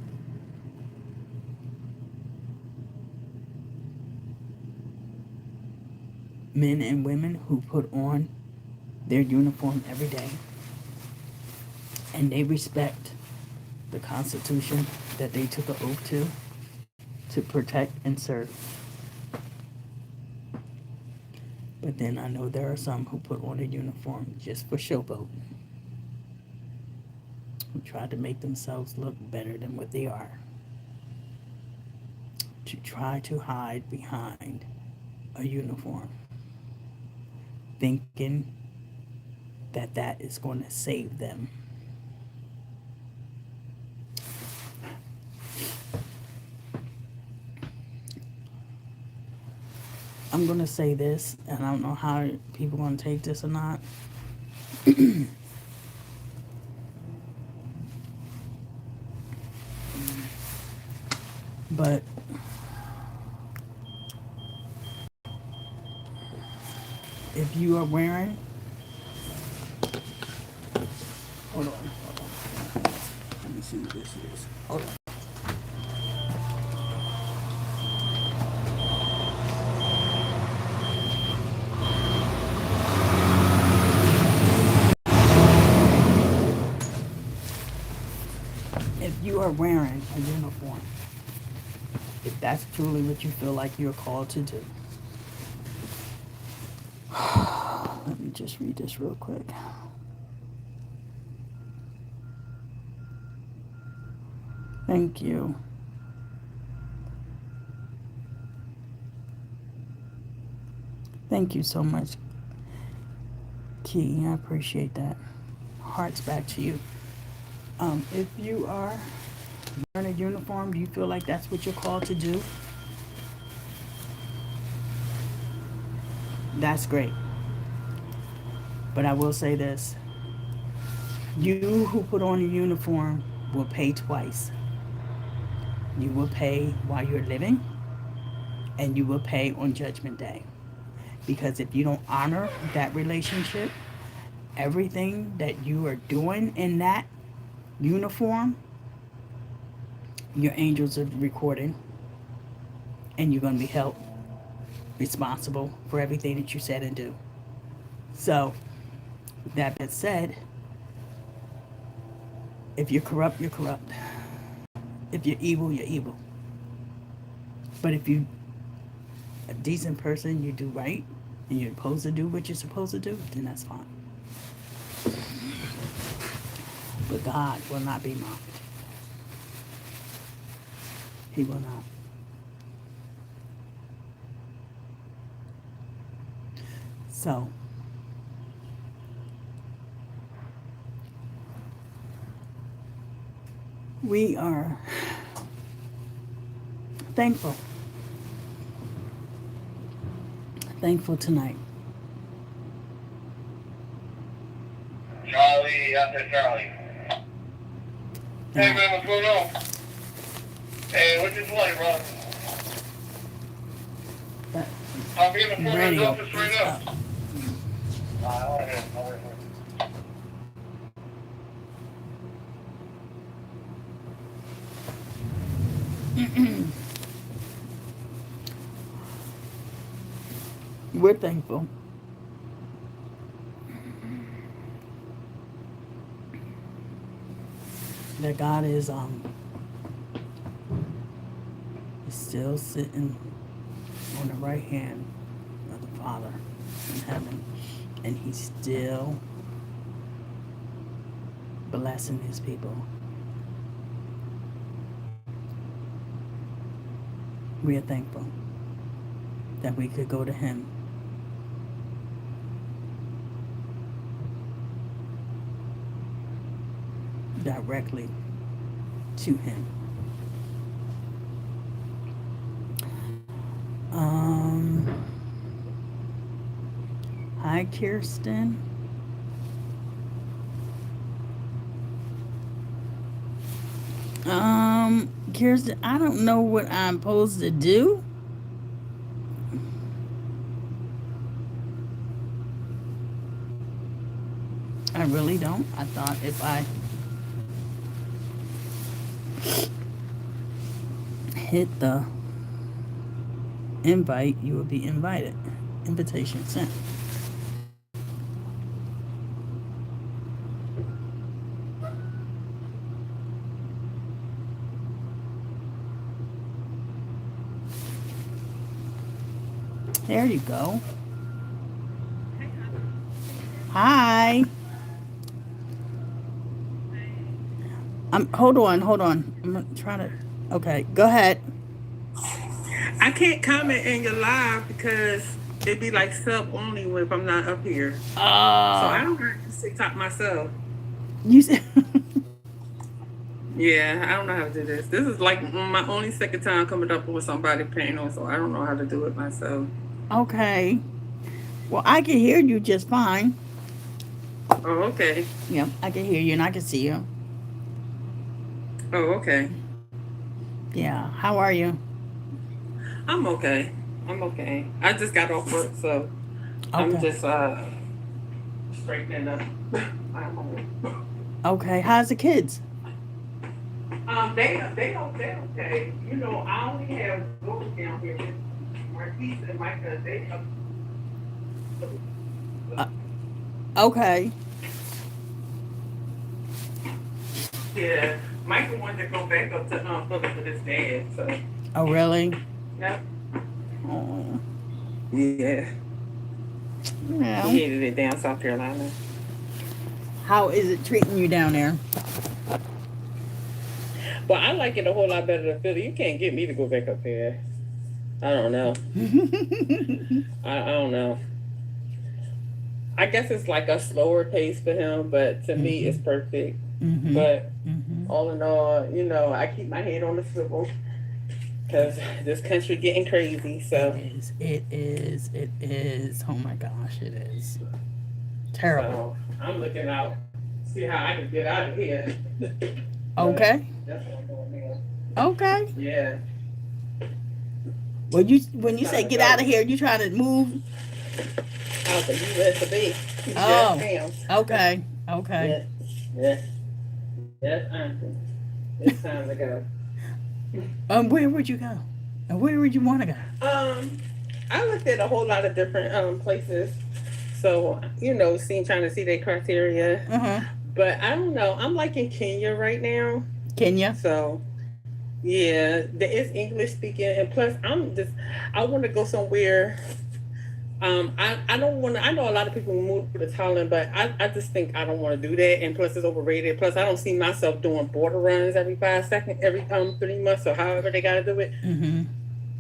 men and women who put on their uniform every day and they respect the Constitution that they took an oath to protect and serve. But then I know there are some who put on a uniform just for showboat, who try to make themselves look better than what they are, to try to hide behind a uniform, thinking that that is going to save them. I'm going to say this, and I don't know how people are going to take this or not. But if you are wearing, hold on, let me see what this is. Hold on. If you are wearing a uniform, if that's truly what you feel like you're called to do, let me just read this real quick. Thank you. Thank you so much, Key. I appreciate that. Hearts back to you. If you are wearing a uniform, do you feel like that's what you're called to do? That's great. But I will say this. You who put on a uniform will pay twice. You will pay while you're living, and you will pay on Judgment Day. Because if you don't honor that relationship, everything that you are doing in that uniform, your angels are recording, and you're going to be held responsible for everything that you said and do. So, that being said, if you're corrupt, you're corrupt. If you're evil, you're evil. But if you a decent person, you do right, and you're supposed to do what you're supposed to do, then that's fine. But God will not be mocked. He will not. So, we are thankful. Thankful tonight. Charlie, after Charlie. Hey man, what's going on? Hey, what's this like, bro? That I'll be in the foreman's radio office right is now. up. I want to hear. We're thankful. That God is still sitting on the right hand of the Father in heaven, and He's still blessing His people. We are thankful that we could go to Him directly to Him. Hi, Kirsten. Kirsten, I don't know what I'm supposed to do. I really don't. I thought if I hit the invite, you would be invited. Invitation sent. There you go. Hi. Hold on, hold on. I'm gonna try to. Okay, go ahead. I can't comment in your live because it'd be like sub only if I'm not up here. So I Uh, don't have to TikTok myself. you said. Yeah, I don't know how to do this. This is like my only second time coming up with somebody panel, so I don't know how to do it myself. Okay. Well, I can hear you just fine. Oh, okay. Yep, I can hear you and I can see you. Oh, okay. Yeah. How are you? I'm okay. I'm okay. I just got off work, so I'm Okay. just straightening up. I'm home. Okay. How's the kids? They okay. You know, I only have those down here. Marquise and Micah, they up. Uh, okay. Yeah, Micah wanted to go back up to Philip with his dad. So Oh, really? yeah, Oh, yeah, yeah. he hated it down South Carolina. How is it treating you down there? But I like it a whole lot better than Philly. You can't get me to go back up there. I don't know. I don't know. I guess it's like a slower pace for him, but to me, it's perfect. Mm-hmm. But Mm-hmm. all in all, you know, I keep my head on the swivel because this country getting crazy. It So, is. It is. It is. Oh my gosh, it is terrible. so I'm looking out, see how I can get out of here. But Okay. that's what I'm doing Okay. now. Yeah, When you say trying to get out go of here, you trying to move? out the U.S. of A. Yes, Oh. ma'am. Okay. Okay. Yes, yes, yes, auntie. It's time to go. Where would you go? And where would you want to go? Um, I looked at a whole lot of different places. So, you know, trying to see their criteria. Uh huh. But I don't know. I'm like in Kenya right now. Kenya. So yeah, there is English speaking, and plus I want to go somewhere. I don't want to. I know a lot of people move to Thailand, but I just think I don't want to do that. And plus, it's overrated. Plus, I don't see myself doing border runs every 5 seconds, every 3 months, or however they got to do it. Mm-hmm.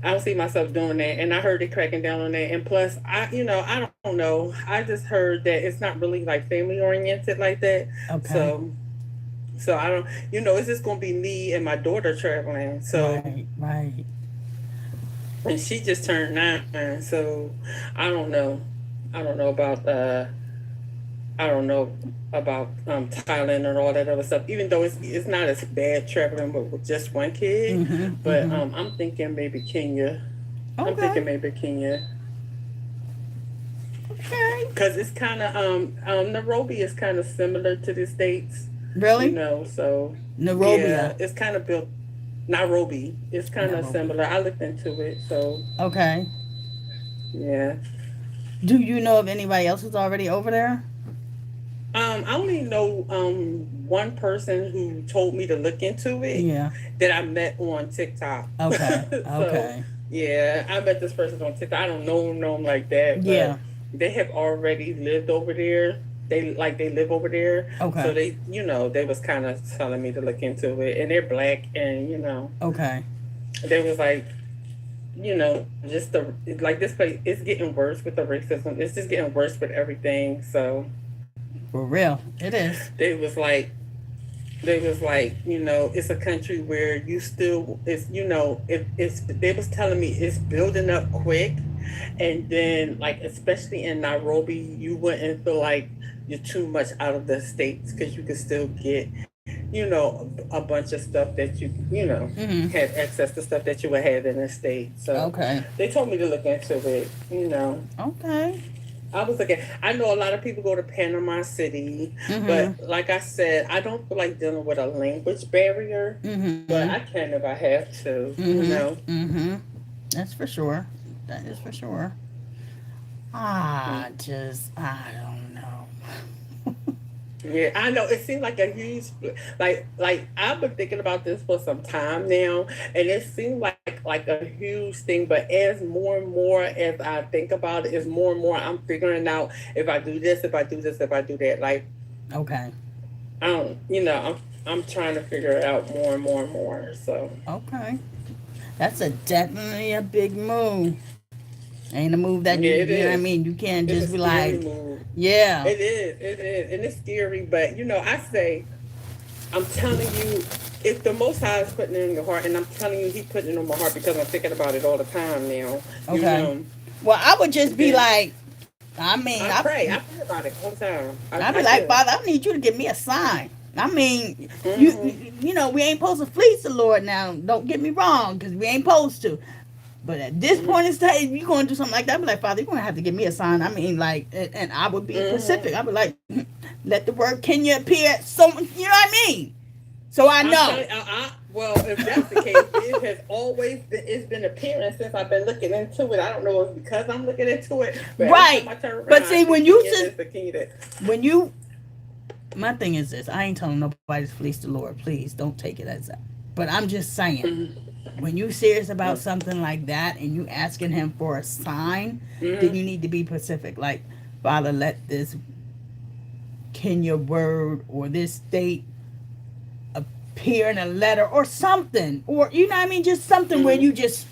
I don't see myself doing that, and I heard it cracking down on that. And plus, I don't know. I just heard that it's not really like family oriented like that. Okay. So I don't. You know, it's just gonna be me and my daughter traveling. So Right. Right. and she just turned 9, so I don't know. I don't know about I don't know about Thailand and all that other stuff. Even though it's not as bad traveling with just one kid, Mm-hmm. but Mm-hmm. I'm thinking maybe Kenya. I'm Okay. thinking maybe Kenya Okay. because it's kind of Nairobi is kind of similar to the states, you Really? know. So yeah, Nairobia. it's kind of built. Nairobi. It's kind of Nairobi. similar. I looked into it, so Okay. yeah. Do you know if anybody else is already over there? I only know one person who told me to look into it Yeah. that I met on TikTok. Okay. So Okay. yeah, I met this person on TikTok. I don't know him like that, but Yeah. they have already lived over there. They live over there, so Okay. they was kind of telling me to look into it, and they're black, and Okay. they was like, just the like this place is getting worse with the racism. It's just getting worse with everything. So For real. It is. they was like it's a country where you still it's they was telling me it's building up quick, and then like especially in Nairobi you wouldn't feel like you're too much out of the states because you can still get a bunch of stuff that Mm-hmm. had access to stuff that you would have in the state. So Okay. they told me to look into it. Okay. I was looking. I know a lot of people go to Panama City, Mm-hmm. but like I said, I don't feel like dealing with a language barrier. But Mm-hmm. I can if I have to. Mm-hmm. Mm-hmm. That's for sure. That is for sure. I don't know. Yeah, I know. It seems like a huge, like I've been thinking about this for some time now, and it seems like a huge thing. But as more and more as I think about it, is more and more I'm figuring out if I do this, if I do this, if I do that. Like Okay. I don't, I'm trying to figure it out more and more and more. So Okay. That's a definitely a big move. Ain't a move that yeah, it you know what I is. mean? You can't It's a just be scary like, move. yeah. It is, and it's scary. But I say, I'm telling you, if the Most High is putting it in your heart, and I'm telling you, He putting it in my heart because I'm thinking about it all the time now. You Okay. know, Well, I would just be then like, I mean, I pray about it all the time. I'd be I like, do. Father, I need you to give me a sign. I mean, Hmm. we ain't supposed to fleece the Lord now. Don't get me wrong, because we ain't supposed to. But at this Hmm. point in time, if you're going to do something like that, I'd be like, Father, you're going to have to give me a sign. I mean, like, and I would be Hmm. Pacific. I'd be like, let the word Kenya appear. So, you know what I mean? So I I'm know. telling. Well, if that's the case, it has always been. It's been appearing since I've been looking into it. I don't know if it's because I'm looking into it, but every time Right. I turn But around, I see, see when you Kenya just, this, the Kenya that. when you, my thing is this I ain't telling nobody to fleece the Lord. Please don't take it as that. But I'm just saying, when you serious about something like that and you asking him for a sign, then Mm-hmm. you need to be specific. Like, Father, let this Kenya word or this state appear in a letter or something. Or, you know what I mean? Just something where Hmm. you just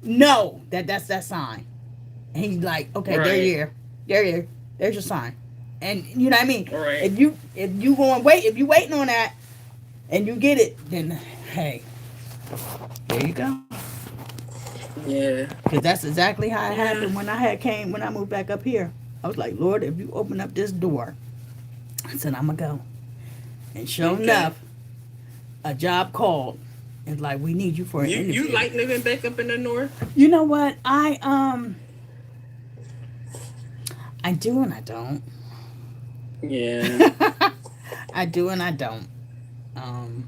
know that that's that sign. And he's like, okay, there you Right. are. There you are. There's your sign. And you know what I mean? Right. If you going wait if you waiting on that and you get it, then hey, there you go. Yeah. Because that's exactly how it Yeah. happened when I moved back up here. I was like, Lord, if you open up this door, I said I'm gonna go. And sure Okay. enough, a job called. It's like we need you for an You interview. like living back up in the north? You know what? I do and I don't. Yeah. I do and I don't. Um,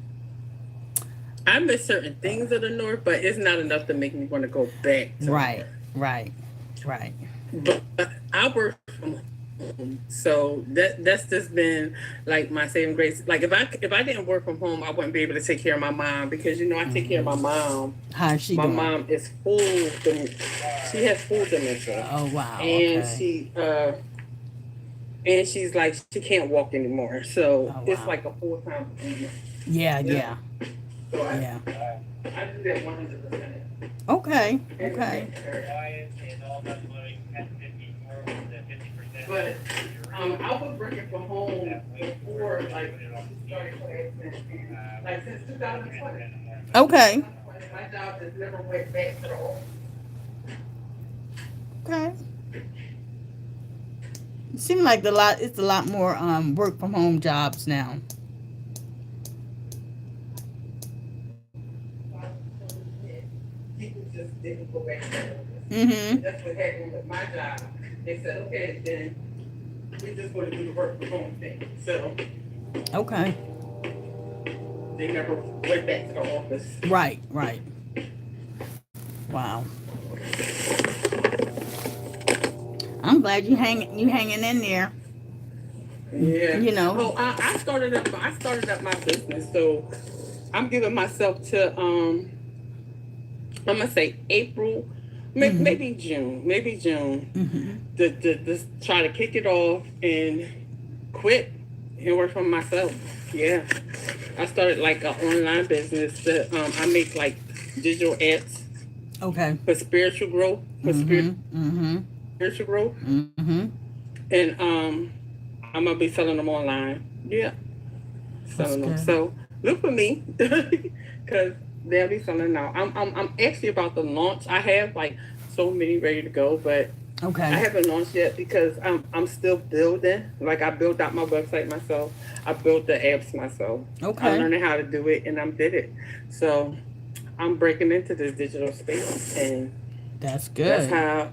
I miss certain things of the north, but it's not enough to make me want to go back to the right, north. right, right. But I work from home, so that's just been like my saving grace. Like if I didn't work from home, I wouldn't be able to take care of my mom because I take care of my mom. How's she My doing? mom is she has full dementia, Oh wow. and Okay. she's like she can't walk anymore. So Oh it's wow. like a full time. Yeah, Yeah. yeah, So yeah. I do that 100%. Okay, And okay. take care. But I was working from home before like she started class, like since 2020. Okay. My job just never went back to the office. Okay. It seems like it's a lot more work from home jobs now. People just didn't go back to the office. Mm-hmm. And that's what happened with my job. They said, okay, then we just going to do the work from home thing. So Okay. they never went back to the office. Right, right. Wow. I'm glad you hanging in there. Yeah. You know. Oh, I started up my business, so I'm giving myself to I'm gonna say April, Mm-hmm. maybe June, Mm-hmm. to try to kick it off and quit and work for myself. Yeah, I started like an online business that I make like digital ads Okay. for spiritual growth, Mm-hmm. Mm-hmm. spiritual growth, Mm-hmm. and I'm gonna be selling them online. Yeah, That's selling them. good. So look for me, because they'll be selling now. I'm actually about to launch. I have like so many ready to go, but I Okay. haven't launched yet because I'm still building. Like I built out my website myself. I built the apps myself. I Okay. learned how to do it and I did it. So I'm breaking into this digital space and That's that's good. how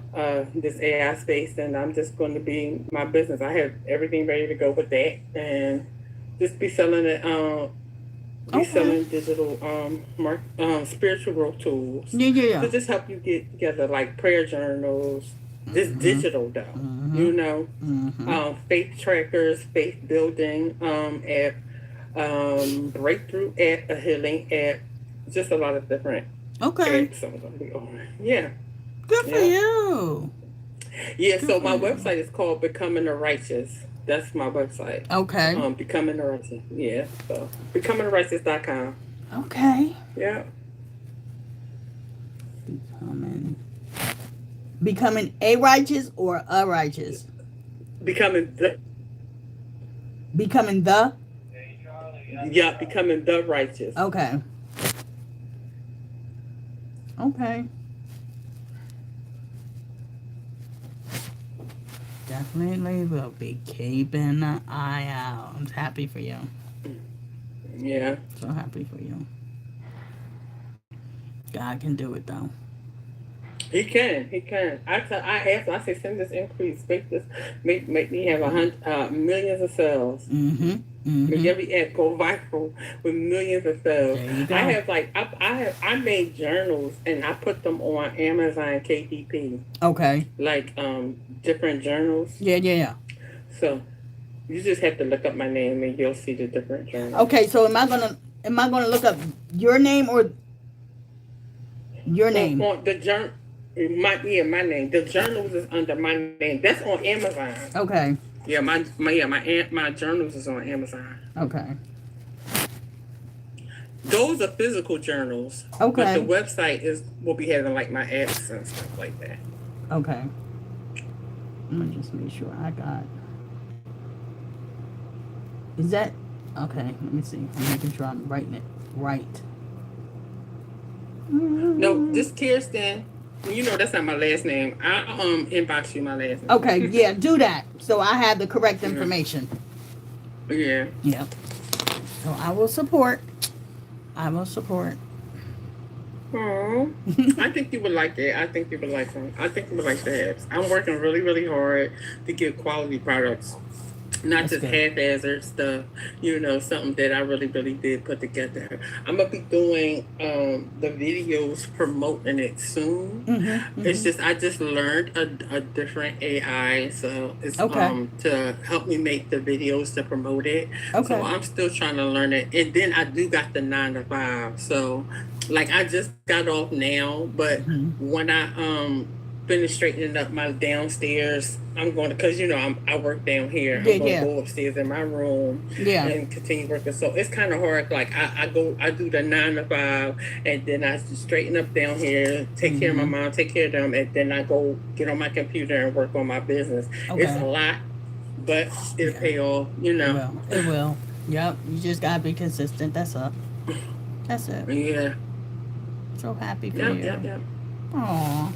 this AI space, and I'm just going to be my business. I have everything ready to go with that, and just be selling it. Be Okay. selling digital spiritual growth tools Yeah, yeah, yeah. to just help you get together, like prayer journals. Just Mm-hmm. digital though, Mm-hmm. you know, Mm-hmm. faith trackers, faith building app, breakthrough app, a healing app, just a lot of different Okay. apps I'm gonna be on. Yeah, Good for yeah. you. Yeah, Good so for my you. website is called Becoming the Righteous. That's my website. Okay. Becoming the Righteous. Yeah. So becomingtherighteous.com. Okay. Yeah. Becoming becoming a righteous or a righteous? Becoming the Becoming the. yeah, becoming the righteous. Okay. Okay. Definitely will be keeping an eye out. I'm happy for you. Yeah. So happy for you. God can do it though. He can. He can. I asked him, I said, send this increase, make this make me have millions of sales. Mm-hmm. Make Mm-hmm. every ad go viral with millions of sales. There you I go. have like I made journals and I put them on Amazon KDP. Okay. Like different journals. Yeah, yeah, yeah. So you just have to look up my name and you'll see the different journals. Okay, so am I gonna look up your name or your name? On the journal, my name. The journals is under my name. That's on Amazon. Okay. Yeah, my journals is on Amazon. Okay. Those are physical journals, but the Okay. website is will be having like my apps and stuff like that. Okay. Let me just make sure I got. Is that okay? Let me see. I'm making sure I'm writing it right. No, this Kirsten. You know that's not my last name. I inbox you my last Okay, name. yeah, do that so I have the correct Yeah. information. Yeah. Yep. So I will support. I will support. Oh, I think you would like it. I think you would like them. I think you would like the apps. I'm working really, really hard to get quality products, not That's just good. haphazard stuff. You know, something that I really, really did put together. I'm gonna be doing the videos promoting it soon. Mm-hmm. It's Mm-hmm. just I just learned a different AI, so it's Okay. to help me make the videos to promote it. So Okay. I'm still trying to learn it, and then I do got the 9 to 5. So like I just got off now, but Mm-hmm. when I finish straightening up my downstairs, I'm going to because I work down here. Yeah, I'm going to yeah. go upstairs in my room Yeah. and continue working. So it's kind of hard. Like I do the 9 to 5, and then I just straighten up down here, take care of my Mm-hmm. mom, take care of them, and then I go get on my computer and work on my business. It's a Okay. lot, but it'll Yeah. pay off. You It know. will. It will. Yep. You just gotta be consistent. That's up. That's it. Yeah. So happy for Yep. Yep. you. Yep. Aw.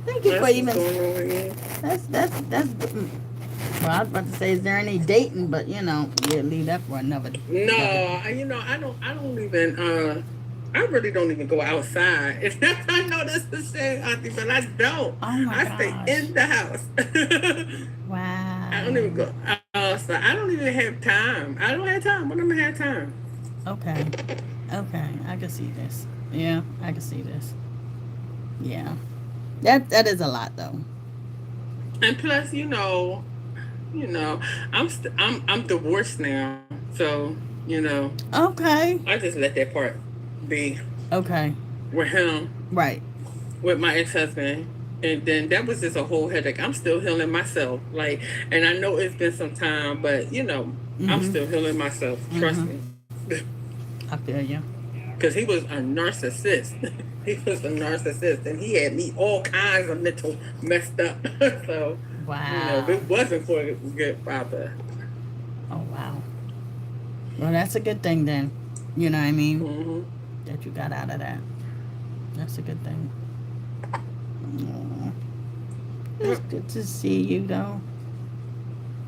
Thank you for That's what's even. going on with me. That's. Well, I was about to say, is there any dating? But we'll leave that for No, another. I don't even I really don't even go outside. I know that's the shame, Auntie, but I don't. Oh my I stay gosh! in the house. I don't even Wow. go outside. I don't even have time. I don't have time. When I'm gonna have time? Okay. Okay. I can see this. Yeah, I can see this. Yeah. That is a lot though. And plus, I'm divorced now, so Okay. I just let that part be Okay. with him. Right. With my ex-husband, and then that was just a whole headache. I'm still healing myself, like, and I know it's been some time, but I'm Mhm. still healing myself. Trust Mhm. me. I feel you. Because he was a narcissist. He was a narcissist, and he had me all kinds of mental messed up. So if Wow. it wasn't for a good father. Oh wow. Well, that's a good thing then. You know what I mean? Hmm. That you got out of that. That's a good thing. Aw. It's good to see you, though.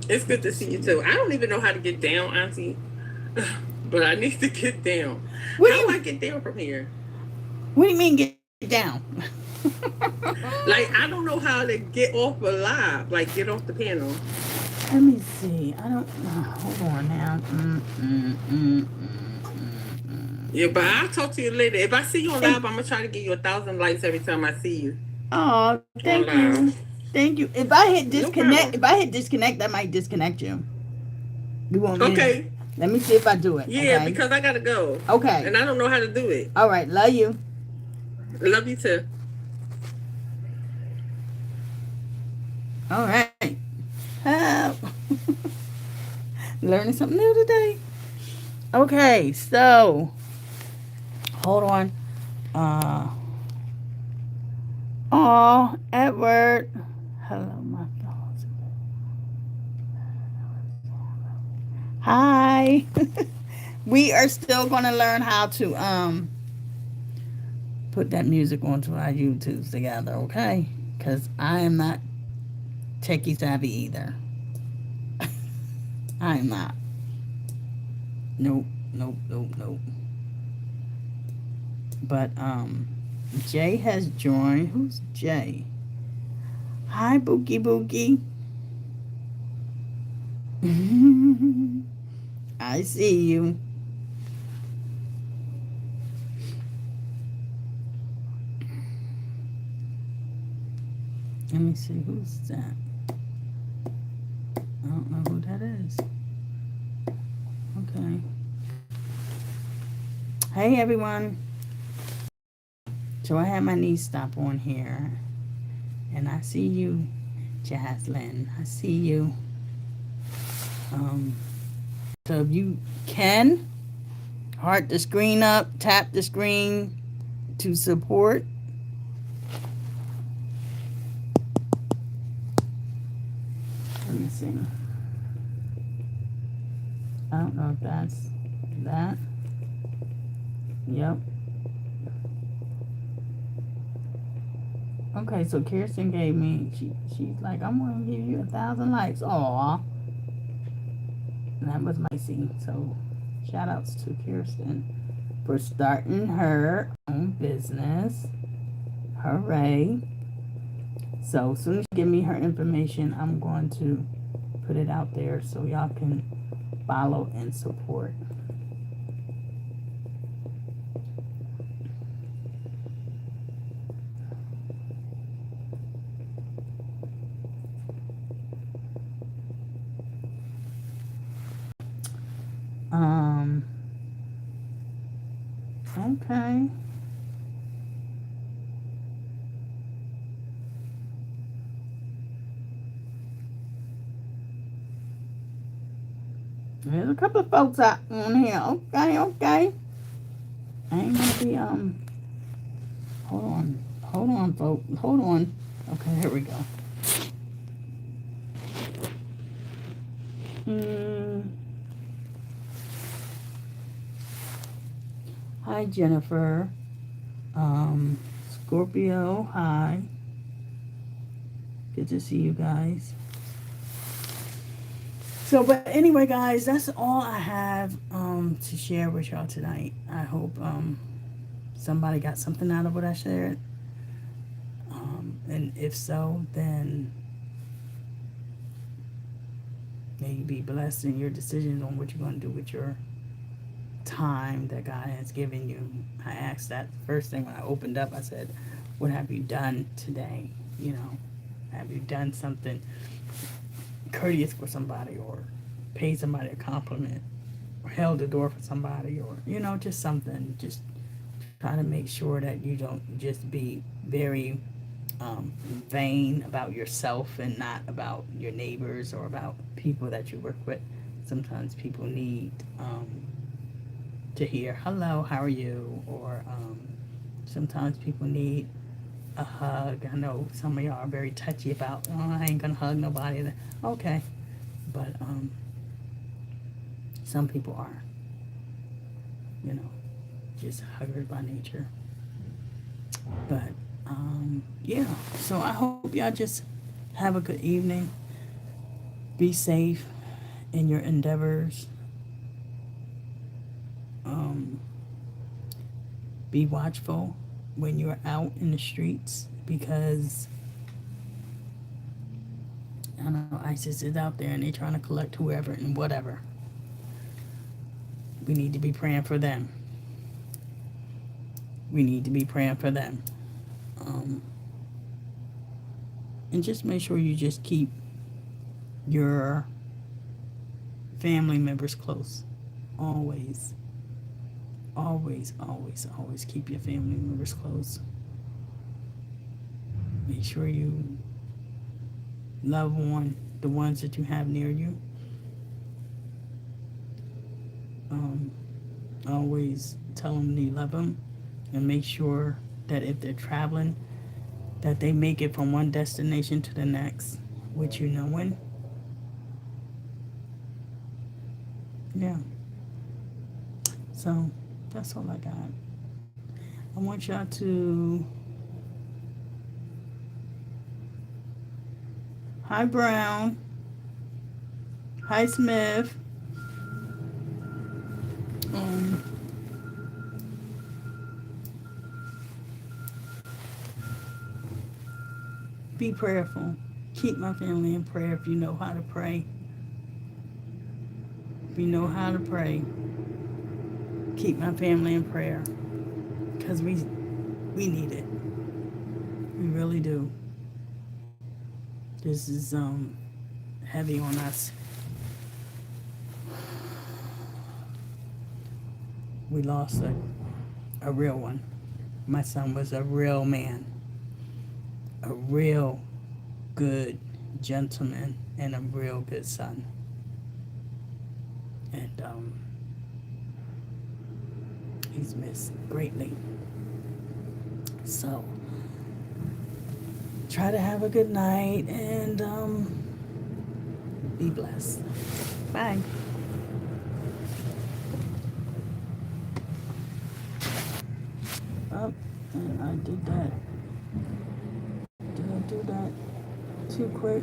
It's good to see you too. I don't even know how to get down, Auntie, but I need to get down. What do How do you I get down from here? What do you mean get down? Like, I don't know how to get off a live, like get off the panel. Let me see. I don't. Hold on now. Yeah, but I'll talk to you later. If I see you on And live, I'm gonna try to give you 1,000 likes every time I see you oh, on thank you, live. thank you. If I hit No disconnect, problem. if I hit disconnect, that might disconnect you. You want me to? Okay. Let me see if I do it. Yeah, Okay. because I gotta go, Okay. and I don't know how to do it. All right. Love you. Love you too. All right. Help. Learning something new today. Okay. So hold on. Uh. Oh, Edward. Hello, my thoughts. Hi. We are still going to learn how to put that music onto our YouTubes together, okay? Because I am not techie savvy either. I am not. Nope, nope, nope, nope. But Jay has joined. Who's Jay? Hi, Bookie Bookie. I see you. Let me see who's that. I don't know who that is. Okay. Hey everyone. So I had my niece stop on here, and I see you, Jaslyn. I see you. Um, so if you can, heart the screen up, tap the screen to support. Let me see. I don't know if that's that. Yep. Okay, so Kirsten gave me. She's like, I'm gonna give you 1,000 likes. Aw, and that was my scene. So shout outs to Kirsten for starting her own business. Hooray! So as soon as you give me her information, I'm going to put it out there so y'all can follow and support. Um, okay. There's a couple of folks out on here. Okay, okay. I ain't gonna be hold on, folks. Hold on. Okay, here we go. Mm. Hi, Jennifer. Scorpio. Hi. Good to see you guys. So, but anyway, guys, that's all I have to share with y'all tonight. I hope somebody got something out of what I shared. And if so, then may you be blessed in your decisions on what you're going to do with your time that God has given you. I asked that first thing when I opened up. I said, what have you done today? You know, have you done something courteous for somebody, or paid somebody a compliment, or held the door for somebody, or, you know, just something. Just try to make sure that you don't just be very vain about yourself and not about your neighbors or about people that you work with. Sometimes people need to hear, hello, how are you? Or sometimes people need a hug. I know some of y'all are very touchy about, oh, I ain't gonna hug nobody. Okay, but some people are, you know, just huggers by nature. But yeah, so I hope y'all just Have a good evening. Be safe in your endeavors. Um, be watchful when you're out in the streets because I don't know ISIS is out there and they're trying to collect whoever and whatever. We need to be praying for them. We need to be praying for them. Um, and just make sure you just keep your family members close. Always. Always, always, always keep your family members close. Make sure you love on the ones that you have near you. Always tell them you love them and make sure that if they're traveling, that they make it from one destination to the next with you knowing. Yeah. So that's all I got. I want y'all to. Hi, Brown. Hi, Smith. Be prayerful. Keep my family in prayer if you know how to pray. If you know how to pray, keep my family in prayer because we need it. We really do. This is heavy on us. We lost a real one. My son was a real man, a real good gentleman, and a real good son. And he's missed greatly. So try to have a good night and be blessed. Bye. Up, and I did that. Did I do that too quick?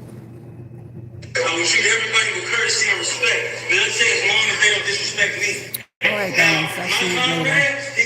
I will treat everybody with courtesy and respect. Beyonce, as long as they don't disrespect me. All right, guys. I'll see you later.